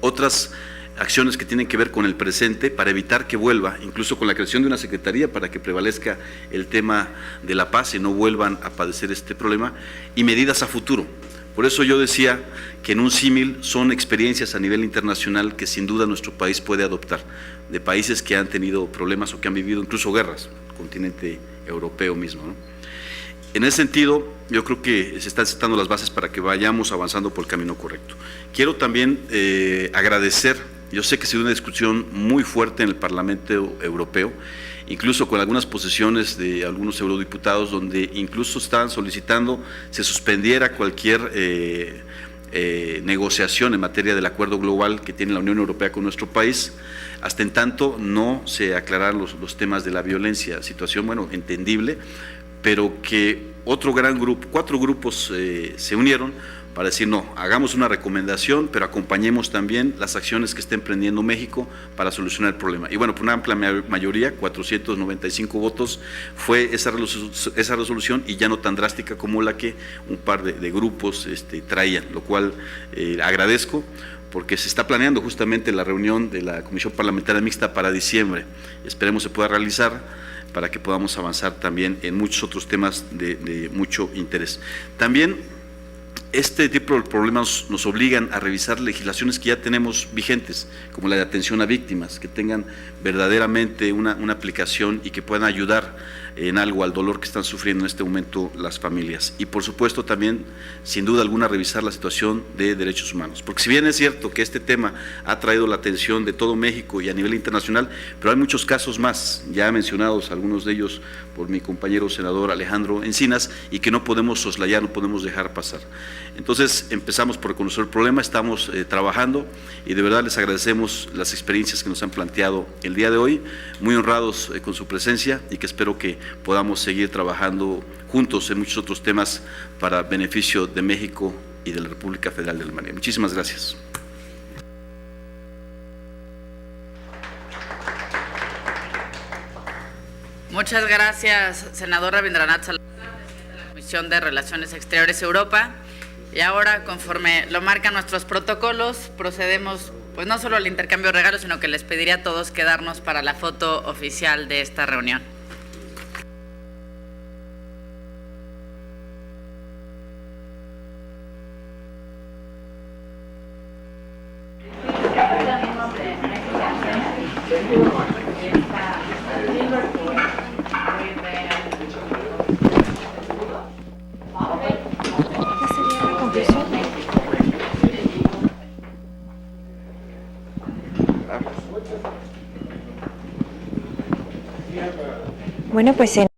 otras acciones que tienen que ver con el presente para evitar que vuelva, incluso con la creación de una secretaría para que prevalezca el tema de la paz y no vuelvan a padecer este problema, y medidas a futuro. Por eso yo decía que en un símil son experiencias a nivel internacional que sin duda nuestro país puede adoptar, de países que han tenido problemas o que han vivido incluso guerras, el continente europeo mismo, ¿no? En ese sentido, yo creo que se están sentando las bases para que vayamos avanzando por el camino correcto. Quiero también agradecer. Yo sé que ha sido una discusión muy fuerte en el Parlamento Europeo, incluso con algunas posiciones de algunos eurodiputados, donde incluso estaban solicitando se suspendiera cualquier negociación en materia del acuerdo global que tiene la Unión Europea con nuestro país, hasta en tanto no se aclararan los temas de la violencia, situación, bueno, entendible, pero que otro gran grupo, 4 grupos se unieron para decir, no, hagamos una recomendación, pero acompañemos también las acciones que está emprendiendo México para solucionar el problema. Y bueno, por una amplia mayoría, 495 votos, fue esa resolución, y ya no tan drástica como la que un par de grupos traían, lo cual agradezco, porque se está planeando justamente la reunión de la Comisión Parlamentaria Mixta para diciembre. Esperemos se pueda realizar para que podamos avanzar también en muchos otros temas de mucho interés. También este tipo de problemas nos obligan a revisar legislaciones que ya tenemos vigentes, como la de atención a víctimas, que tengan verdaderamente una aplicación y que puedan ayudar en algo al dolor que están sufriendo en este momento las familias. Y por supuesto también, sin duda alguna, revisar la situación de derechos humanos. Porque si bien es cierto que este tema ha traído la atención de todo México y a nivel internacional, pero hay muchos casos más, ya mencionados algunos de ellos por mi compañero senador Alejandro Encinas, y que no podemos soslayar, no podemos dejar pasar. Entonces empezamos por reconocer el problema, estamos trabajando, y de verdad les agradecemos las experiencias que nos han planteado el día de hoy, muy honrados con su presencia, y que espero que podamos seguir trabajando juntos en muchos otros temas para beneficio de México y de la República Federal de Alemania. Muchísimas gracias. Muchas gracias, senador Rabindranath Salazar, presidente de la Comisión de Relaciones Exteriores Europa. Y ahora, conforme lo marcan nuestros protocolos, procedemos pues no solo al intercambio de regalos, sino que les pediría a todos quedarnos para la foto oficial de esta reunión. Bueno, pues en